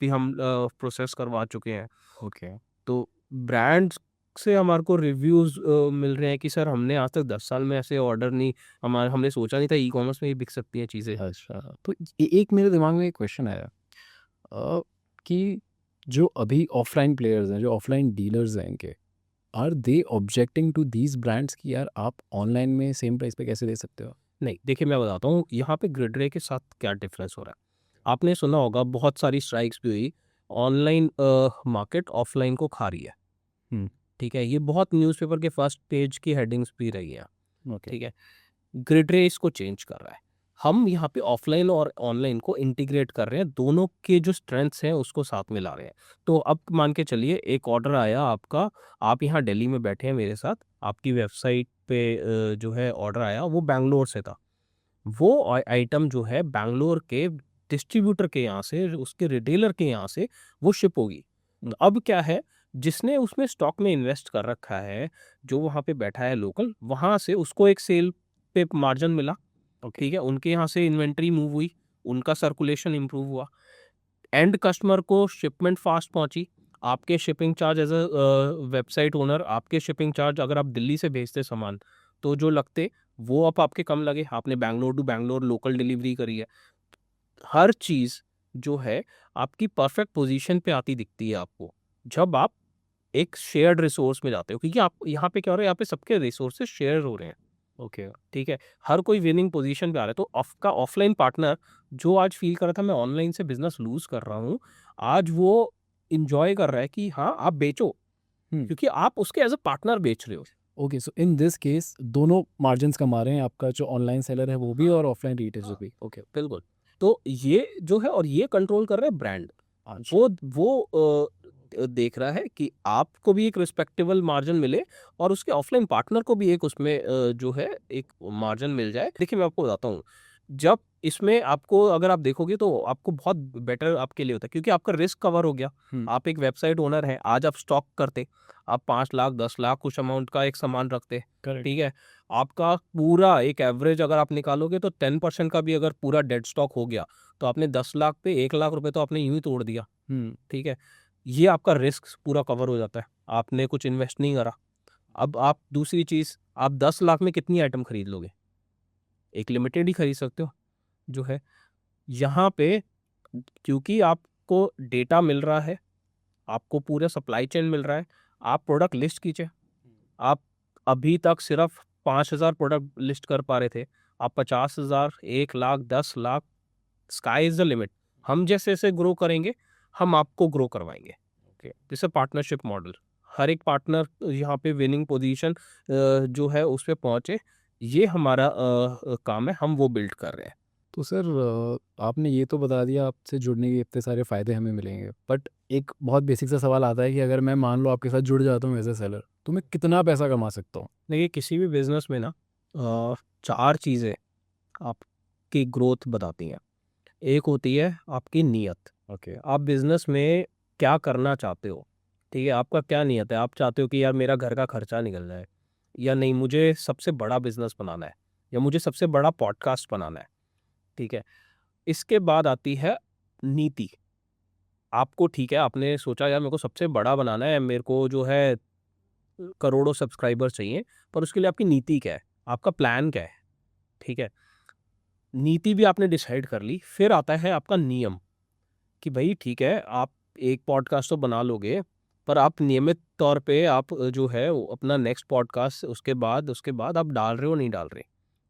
भी हम प्रोसेस करवा चुके हैं। ओके। तो ब्रांड्स से हमारे को रिव्यूज़ मिल रहे हैं कि सर हमने आज तक 10 साल में ऐसे ऑर्डर नहीं, हमने सोचा नहीं था ई-कॉमर्स में ये बिक सकती हैं चीज़ें। अच्छा, तो एक मेरे दिमाग में एक क्वेश्चन आया कि जो अभी ऑफलाइन प्लेयर्स हैं, जो ऑफलाइन डीलर्स हैं इनके, are they objecting to these brands कि यार आप ऑनलाइन में सेम प्राइस पे कैसे दे सकते हो? नहीं, देखिए मैं बताता हूँ यहाँ पे ग्रिड रे के साथ क्या डिफरेंस हो रहा है। आपने सुना होगा, बहुत सारी स्ट्राइक्स भी हुई, ऑनलाइन मार्केट ऑफलाइन को खा रही है। हम्म। ठीक है, ये बहुत न्यूज़पेपर के फर्स्ट पेज की हेडिंग्स भी रही हैं। ओके। ठीक है, ग्रिड रे इसको चेंज कर रहा है। हम यहाँ पे ऑफलाइन और ऑनलाइन को इंटीग्रेट कर रहे हैं, दोनों के जो स्ट्रेंथ्स हैं उसको साथ में ला रहे हैं। तो अब मान के चलिए एक ऑर्डर आया आपका, आप यहाँ दिल्ली में बैठे हैं मेरे साथ, आपकी वेबसाइट पे जो है ऑर्डर आया, वो बैंगलोर से था। वो आइटम जो है बैंगलोर के डिस्ट्रीब्यूटर के यहाँ से, उसके रिटेलर के यहाँ से वो शिप होगी। तो अब क्या है, जिसने उसमें स्टॉक में इन्वेस्ट कर रखा है, जो वहाँ पे बैठा है लोकल, वहाँ से उसको एक सेल पे मार्जिन मिला, ओके। ठीक है? उनके यहाँ से इन्वेंट्री मूव हुई, उनका सर्कुलेशन इम्प्रूव हुआ, एंड कस्टमर को शिपमेंट फास्ट पहुंची। आपके shipping charge as a website owner, आपके शिपिंग चार्ज अगर आप दिल्ली से भेजते सामान तो जो लगते वो अब आपके कम लगे, आपने Bangalore to Bangalore local delivery करी है। हर चीज़ जो है आपकी परफेक्ट पोजीशन पे आती दिखती है आपको जब आप एक शेयर्ड रिसोर्स में जाते हो, क्योंकि आप यहाँ पे क्या हो रहा है, यहाँ पे सबके रिसोर्सेज शेयर हो रहे हैं, ओके। ठीक है? हर कोई विनिंग पोजीशन पे आ रहा है। तो आपका ऑफलाइन पार्टनर जो आज फील कर रहा था मैं ऑनलाइन से बिजनेस लूज कर रहा हूँ, आज वो इंजॉय कर रहा है कि हाँ आप बेचो, हुँ। क्योंकि आप उसके एज अ पार्टनर बेच रहे हो। Okay, so in this case दोनों मार्जिन्स कमा रहे हैं, आपका जो ऑनलाइन सेलर है वो भी हाँ, और ऑफलाइन रिटेलर हाँ, भी। ओके। बिल्कुल। तो ये जो है और ये कंट्रोल कर रहे हैं ब्रांड। अच्छा। वो देख रहा है कि आपको भी एक रिस्पेक्टेबल मार्जिन मिले और उसके ऑफलाइन पार्टनर को भी एक उसमें जो है एक मार्जिन मिल जाए। देखिए मैं आपको बताता हूँ, जब इसमें आपको अगर आप देखोगे तो आपको बहुत बेटर आपके लिए होता है, क्योंकि आपका रिस्क कवर हो गया। हुँ। आप एक वेबसाइट ओनर हैं, आज आप स्टॉक करते, आप 5 लाख 10 लाख कुछ अमाउंट का एक सामान रखते, करेक्ट। ठीक है? आपका पूरा एक एवरेज अगर आप निकालोगे तो 10% का भी अगर पूरा डेड स्टॉक हो गया, तो आपने 10 लाख पे 1 लाख रुपए तो आपने यूँ ही तोड़ दिया, हुँ। ठीक है? ये आपका रिस्क पूरा कवर हो जाता है, आपने कुछ इन्वेस्ट नहीं करा। अब आप दूसरी चीज़, आप 10 लाख में कितनी आइटम खरीद लोगे? एक लिमिटेड ही खरीद सकते हो, जो है। यहाँ पे क्योंकि आपको डेटा मिल रहा है, आपको पूरा सप्लाई चेन मिल रहा है, आप प्रोडक्ट लिस्ट कीजिए। आप अभी तक सिर्फ 5,000 प्रोडक्ट लिस्ट कर पा रहे थे, आप 50,000, 1 lakh, 10 lakh, sky is the limit. हम जैसे-जैसे ग्रो करेंगे, हम आपको ग्रो करवाएँगे। Okay, this a partnership model. हर एक पार्टनर यहाँ पे विनिंग पोजीशन जो है उस पे पहुँचे, ये हमारा काम है, हम वो बिल्ड कर रहे हैं। तो सर आपने ये तो बता दिया आपसे जुड़ने के इतने सारे फ़ायदे हमें मिलेंगे, बट एक बहुत बेसिक सा सवाल आता है कि अगर मैं मान लो आपके साथ जुड़ जाता हूँ एज़ अ सेलर, तो मैं कितना पैसा कमा सकता हूँ? देखिए किसी भी बिज़नेस में ना 4 चीज़ें आपकी ग्रोथ बताती हैं। एक होती है आपकी नीयत। ओके। आप बिज़नेस में क्या करना चाहते हो? ठीक है, आपका क्या नियत है? आप चाहते हो कि यार मेरा घर का खर्चा निकल जाए, या नहीं मुझे सबसे बड़ा बिज़नेस बनाना है, या मुझे सबसे बड़ा पॉडकास्ट बनाना है, ठीक है? इसके बाद आती है नीति। आपको ठीक है, आपने सोचा यार मेरे को सबसे बड़ा बनाना है, मेरे को जो है करोड़ों सब्सक्राइबर्स चाहिए, पर उसके लिए आपकी नीति क्या है? आपका प्लान क्या है? ठीक है? नीति भी आपने डिसाइड कर ली, फिर आता है आपका नियम। कि भई ठीक है, आप एक पॉडकास्ट तो बना लोगे, पर आप नियमित तौर पे आप जो है वो अपना नेक्स्ट पॉडकास्ट उसके बाद आप डाल रहे हो, नहीं डाल रहे,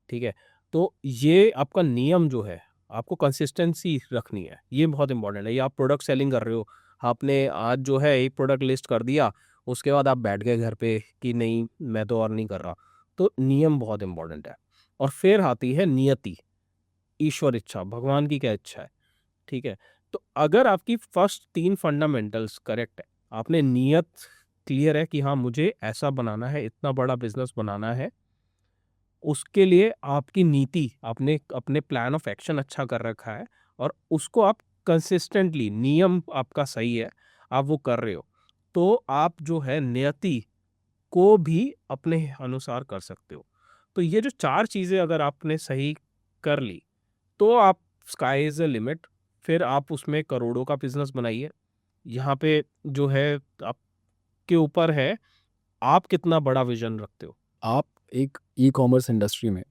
ठीक है? तो ये आपका नियम जो है, आपको कंसिस्टेंसी रखनी है, ये बहुत इम्पोर्टेंट है। या आप प्रोडक्ट सेलिंग कर रहे हो, आपने आज जो है एक प्रोडक्ट लिस्ट कर दिया, उसके बाद आप बैठ गए घर पे कि नहीं, मैं तो और नहीं कर रहा। तो नियम बहुत इम्पोर्टेंट है। और फिर आती है नियति, ईश्वर इच्छा, भगवान की क्या इच्छा है। ठीक है? तो अगर आपकी फर्स्ट 3 फंडामेंटल्स करेक्ट है, आपने नियत क्लियर है कि हाँ, मुझे ऐसा बनाना है, इतना बड़ा बिज़नेस बनाना है, उसके लिए आपकी नीति, आपने अपने प्लान ऑफ एक्शन अच्छा कर रखा है और उसको आप कंसिस्टेंटली, नियम आपका सही है, आप वो कर रहे हो, तो आप जो है नियति को भी अपने अनुसार कर सकते हो। तो ये जो 4 चीज़ें अगर आपने सही कर ली, तो आप स्काई इज़ द लिमिट, फिर आप उसमें करोड़ों का बिज़नेस बनाइए। यहाँ पे जो है आपके ऊपर है, आप कितना बड़ा विज़न रखते हो। आप एक ई-कॉमर्स इंडस्ट्री में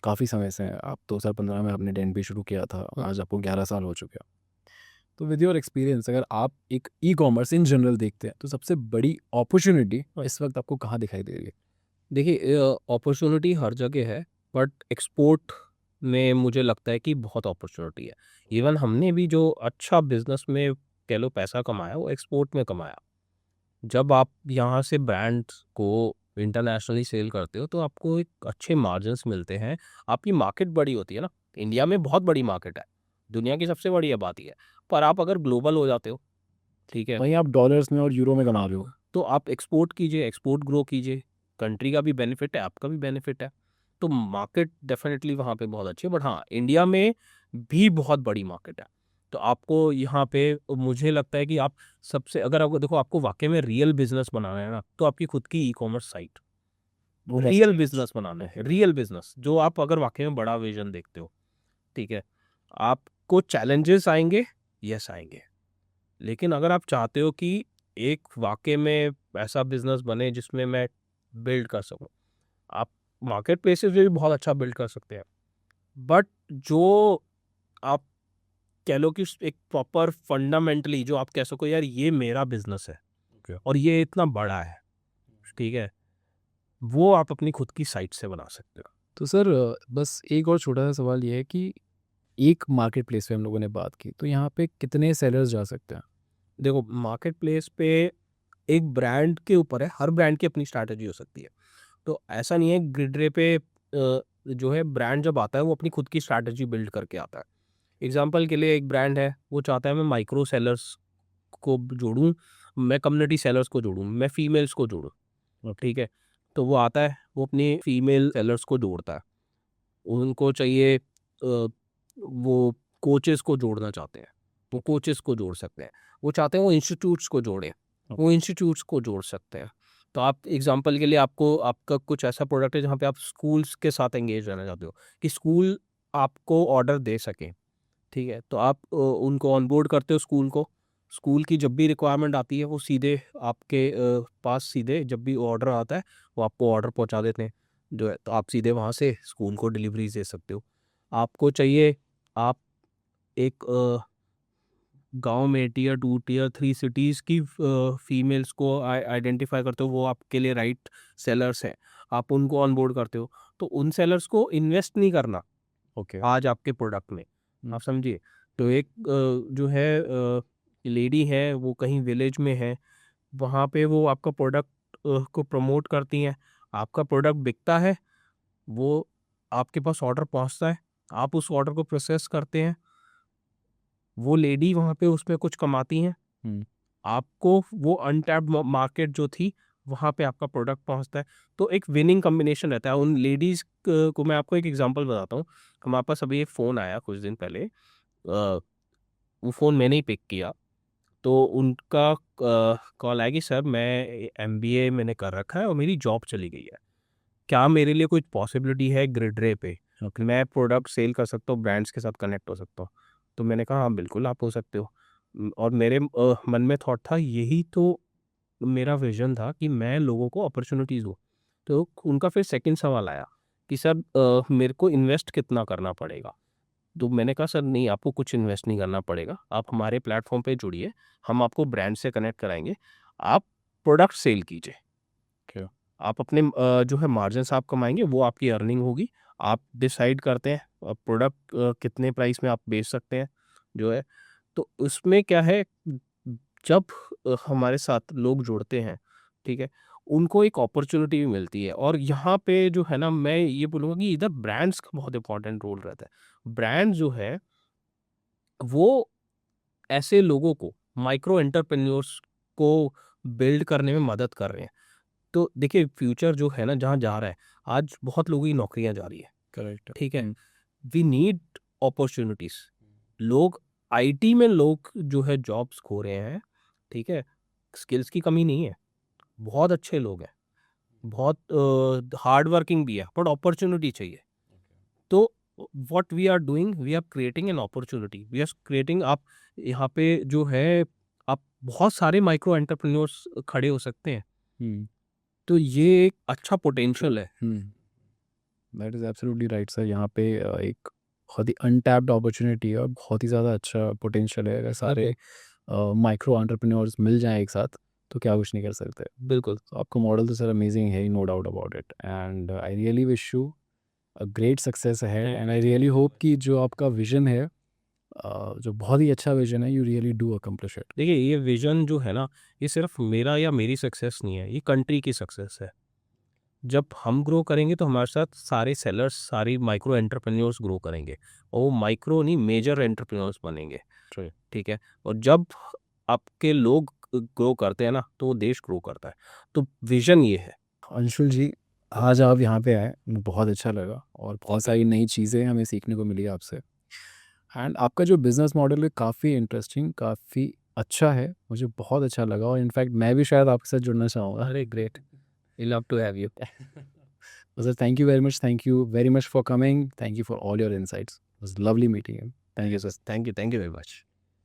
काफ़ी समय से हैं, आप 2015 में आपने डेन भी शुरू किया था, आज आपको 11 साल हो चुके हैं। तो विद योर एक्सपीरियंस अगर आप एक ई-कॉमर्स इन जनरल देखते हैं, तो सबसे बड़ी अपॉर्च्युनिटी इस वक़्त आपको कहाँ दिखाई दे रही है? देखिए अपॉर्च्युनिटी हर जगह है, बट एक्सपोर्ट में मुझे लगता है कि बहुत अपॉर्च्युनिटी है। इवन हमने भी जो अच्छा बिज़नेस में कह लो पैसा कमाया, वो एक्सपोर्ट में कमाया। जब आप यहाँ से ब्रांड्स को इंटरनेशनली सेल करते हो, तो आपको एक अच्छे मार्जिन्स मिलते हैं। आपकी मार्केट बड़ी होती है ना, इंडिया में बहुत बड़ी मार्केट है, दुनिया की सबसे बड़ी आबादी है। पर आप अगर ग्लोबल हो जाते हो, ठीक है? वहीं आप डॉलर्स में और यूरो में कमा रहे हो। तो आप एक्सपोर्ट कीजिए, एक्सपोर्ट ग्रो कीजिए, कंट्री का भी बेनिफिट है, आपका भी बेनिफिट है। तो मार्केट डेफ़िनेटली वहाँ पे बहुत अच्छी है, बट हाँ, इंडिया में भी बहुत बड़ी मार्केट है। तो आपको यहाँ पे मुझे लगता है कि आप सबसे अगर आपको देखो आपको वाकई में रियल बिजनेस बनाना है ना, तो आपकी खुद की ई-कॉमर्स साइट, रियल बिजनेस बनाना है, रियल बिजनेस जो आप अगर वाकई में बड़ा विजन देखते हो, ठीक है। आपको चैलेंजेस आएंगे, यस आएंगे, लेकिन अगर आप चाहते हो कि एक वाकई में ऐसा बिजनेस बने जिसमें मैं बिल्ड कर सकूं, आप मार्केट प्लेसेस पे भी बहुत अच्छा बिल्ड कर सकते हैं, बट जो आप कह लो कि एक प्रॉपर फंडामेंटली जो आप कह सको यार ये मेरा बिजनेस है और ये इतना बड़ा है, ठीक है, वो आप अपनी खुद की साइट से बना सकते हो। तो सर बस एक और छोटा सा सवाल ये है कि एक मार्केट प्लेस पे हम लोगों ने बात की, तो यहाँ पे कितने सेलर्स जा सकते हैं? देखो मार्केट प्लेस पे एक ब्रांड के ऊपर है, हर ब्रांड की अपनी स्ट्रैटेजी हो सकती है, तो ऐसा नहीं है ग्रिडरे पे जो है ब्रांड जब आता है वो अपनी खुद की स्ट्रैटेजी बिल्ड करके आता है। एग्जांपल के लिए एक ब्रांड है, वो चाहता है मैं माइक्रो सेलर्स को जोड़ूं, मैं कम्युनिटी सेलर्स को जोड़ूं, मैं फीमेल्स को जोड़ूं, ठीक है, तो वो आता है, वो अपनी फीमेल सेलर्स को जोड़ता है, उनको चाहिए वो कोचेस को जोड़ना चाहते हैं, वो कोचेस को जोड़ सकते हैं, वो चाहते हैं वो इंस्टीट्यूट्स को जोड़ें, वो इंस्टीट्यूट्स को जोड़ सकते हैं। तो आप एग्जांपल के लिए आपको आपका कुछ ऐसा प्रोडक्ट है जहाँ पे आप स्कूल्स के साथ एंगेज रहना चाहते हो कि स्कूल आपको ऑर्डर दे सकें, ठीक है, तो आप उनको ऑनबोर्ड करते हो स्कूल को, स्कूल की जब भी रिक्वायरमेंट आती है वो सीधे आपके पास सीधे जब भी ऑर्डर आता है वो आपको ऑर्डर पहुंचा देते हैं, जो है तो आप सीधे वहाँ से स्कूल को डिलीवरीज दे सकते हो। आपको चाहिए आप एक गांव में टीयर 2 टीयर 3 सिटीज़ की फीमेल्स को आइडेंटिफाई करते हो, वो आपके लिए राइट सेलर्स हैं, आप उनको ऑनबोर्ड करते हो, तो उन सेलर्स को इन्वेस्ट नहीं करना ओके। आज आपके प्रोडक्ट में, आप समझिए। तो एक जो है लेडी है वो कहीं विलेज में है, वहाँ पे वो आपका प्रोडक्ट को प्रमोट करती हैं, आपका प्रोडक्ट बिकता है, वो आपके पास ऑर्डर पहुँचता है, आप उस ऑर्डर को प्रोसेस करते हैं, वो लेडी वहाँ पे उसमें कुछ कमाती हैं, आपको वो अनटैप्ड मार्केट जो थी वहाँ पे आपका प्रोडक्ट पहुँचता है, तो एक विनिंग कॉम्बिनेशन रहता है उन लेडीज़ को। मैं आपको एक एग्जांपल बताता हूँ, हमारे पास अभी एक फ़ोन आया कुछ दिन पहले, वो फ़ोन मैंने ही पिक किया, तो उनका कॉल आया कि सर मैं एमबीए मैंने कर रखा है और मेरी जॉब चली गई है, क्या मेरे लिए कोई पॉसिबिलिटी है ग्रिडरे पे मैं प्रोडक्ट सेल कर सकता हूँ, ब्रांड्स के साथ कनेक्ट हो सकता हूँ? तो मैंने कहा हाँ बिल्कुल आप हो सकते हो। और मेरे मन में थॉट था यही तो मेरा विजन था कि मैं लोगों को अपॉर्चुनिटीज़ दूँ। तो उनका फिर सेकंड सवाल आया कि सर मेरे को इन्वेस्ट कितना करना पड़ेगा? तो मैंने कहा सर नहीं आपको कुछ इन्वेस्ट नहीं करना पड़ेगा, आप हमारे प्लेटफॉर्म पे जुड़िए, हम आपको ब्रांड से कनेक्ट कराएंगे, आप प्रोडक्ट सेल कीजिए, क्या? आप अपने जो है मार्जिन आप कमाएंगे, वो आपकी अर्निंग होगी, आप डिसाइड करते हैं प्रोडक्ट कितने प्राइस में आप बेच सकते हैं, जो है तो उसमें क्या है, जब हमारे साथ लोग जुड़ते हैं, ठीक है, उनको एक अपॉर्चुनिटी भी मिलती है। और यहाँ पे जो है ना मैं ये बोलूँगा कि इधर ब्रांड्स का बहुत इंपॉर्टेंट रोल रहता है। ब्रांड जो है वो ऐसे लोगों को, माइक्रो एंटरप्रेन्योर्स को बिल्ड करने में मदद कर रहे हैं। तो देखिए फ्यूचर जो है ना जहाँ जा रहा है, आज बहुत लोगों की नौकरियाँ जा रही है, करेक्ट। ठीक है, वी नीड अपॉर्चुनिटीज, लोग आईटी में लोग जो है जॉब्स खो रहे हैं, ठीक है, स्किल्स की कमी नहीं है, बहुत अच्छे लोग हैं, बहुत हार्ड वर्किंग भी है, बट अपॉर्चुनिटी चाहिए। तो what we are doing, we are creating an opportunity, we are creating, आप यहाँ पे जो है आप बहुत सारे माइक्रो एंटरप्रेन्योर्स खड़े हो सकते हैं, हम्म। तो ये एक अच्छा पोटेंशियल है। That is absolutely right sir. यहाँ पे एक बहुत ही अनटैप्ड अपॉर्चुनिटी है और बहुत ही ज़्यादा अच्छा पोटेंशियल है। अगर सारे माइक्रो एंटरप्रेन्योर्स मिल जाएं एक साथ, तो क्या कुछ नहीं कर सकते। बिल्कुल। तो आपका मॉडल तो सर अमेजिंग है, no doubt about it, and I really wish you a great success है, एंड आई रियली होप कि जो आपका विजन है, जो बहुत ही अच्छा विजन है, you really do accomplish it. देखिए ये विजन जो है ना, ये सिर्फ मेरा या मेरी सक्सेस नहीं है, ये कंट्री की सक्सेस है। जब हम ग्रो करेंगे तो हमारे साथ सारे सेलर्स, सारी माइक्रो एंटरप्रेन्योर्स ग्रो करेंगे और वो माइक्रो नहीं मेजर एंटरप्रेन्योर्स बनेंगे, ठीक है, और जब आपके लोग ग्रो करते हैं ना तो वो देश ग्रो करता है। तो विजन ये है। अंशुल जी, आज आप यहाँ पे आए, मुझे बहुत अच्छा लगा और बहुत सारी नई चीज़ें हमें सीखने को मिली आपसे। एंड आपका जो बिज़नेस मॉडल है काफ़ी इंटरेस्टिंग, काफ़ी अच्छा है, मुझे बहुत अच्छा लगा और इनफैक्ट मैं भी शायद आपके साथ जुड़ना चाहूँगा। अरे great, we love to have you. So sir, thank you very much. Thank you very much for coming. Thank you for all your insights. It was lovely meeting you. Thank you, sir. Thank you very much.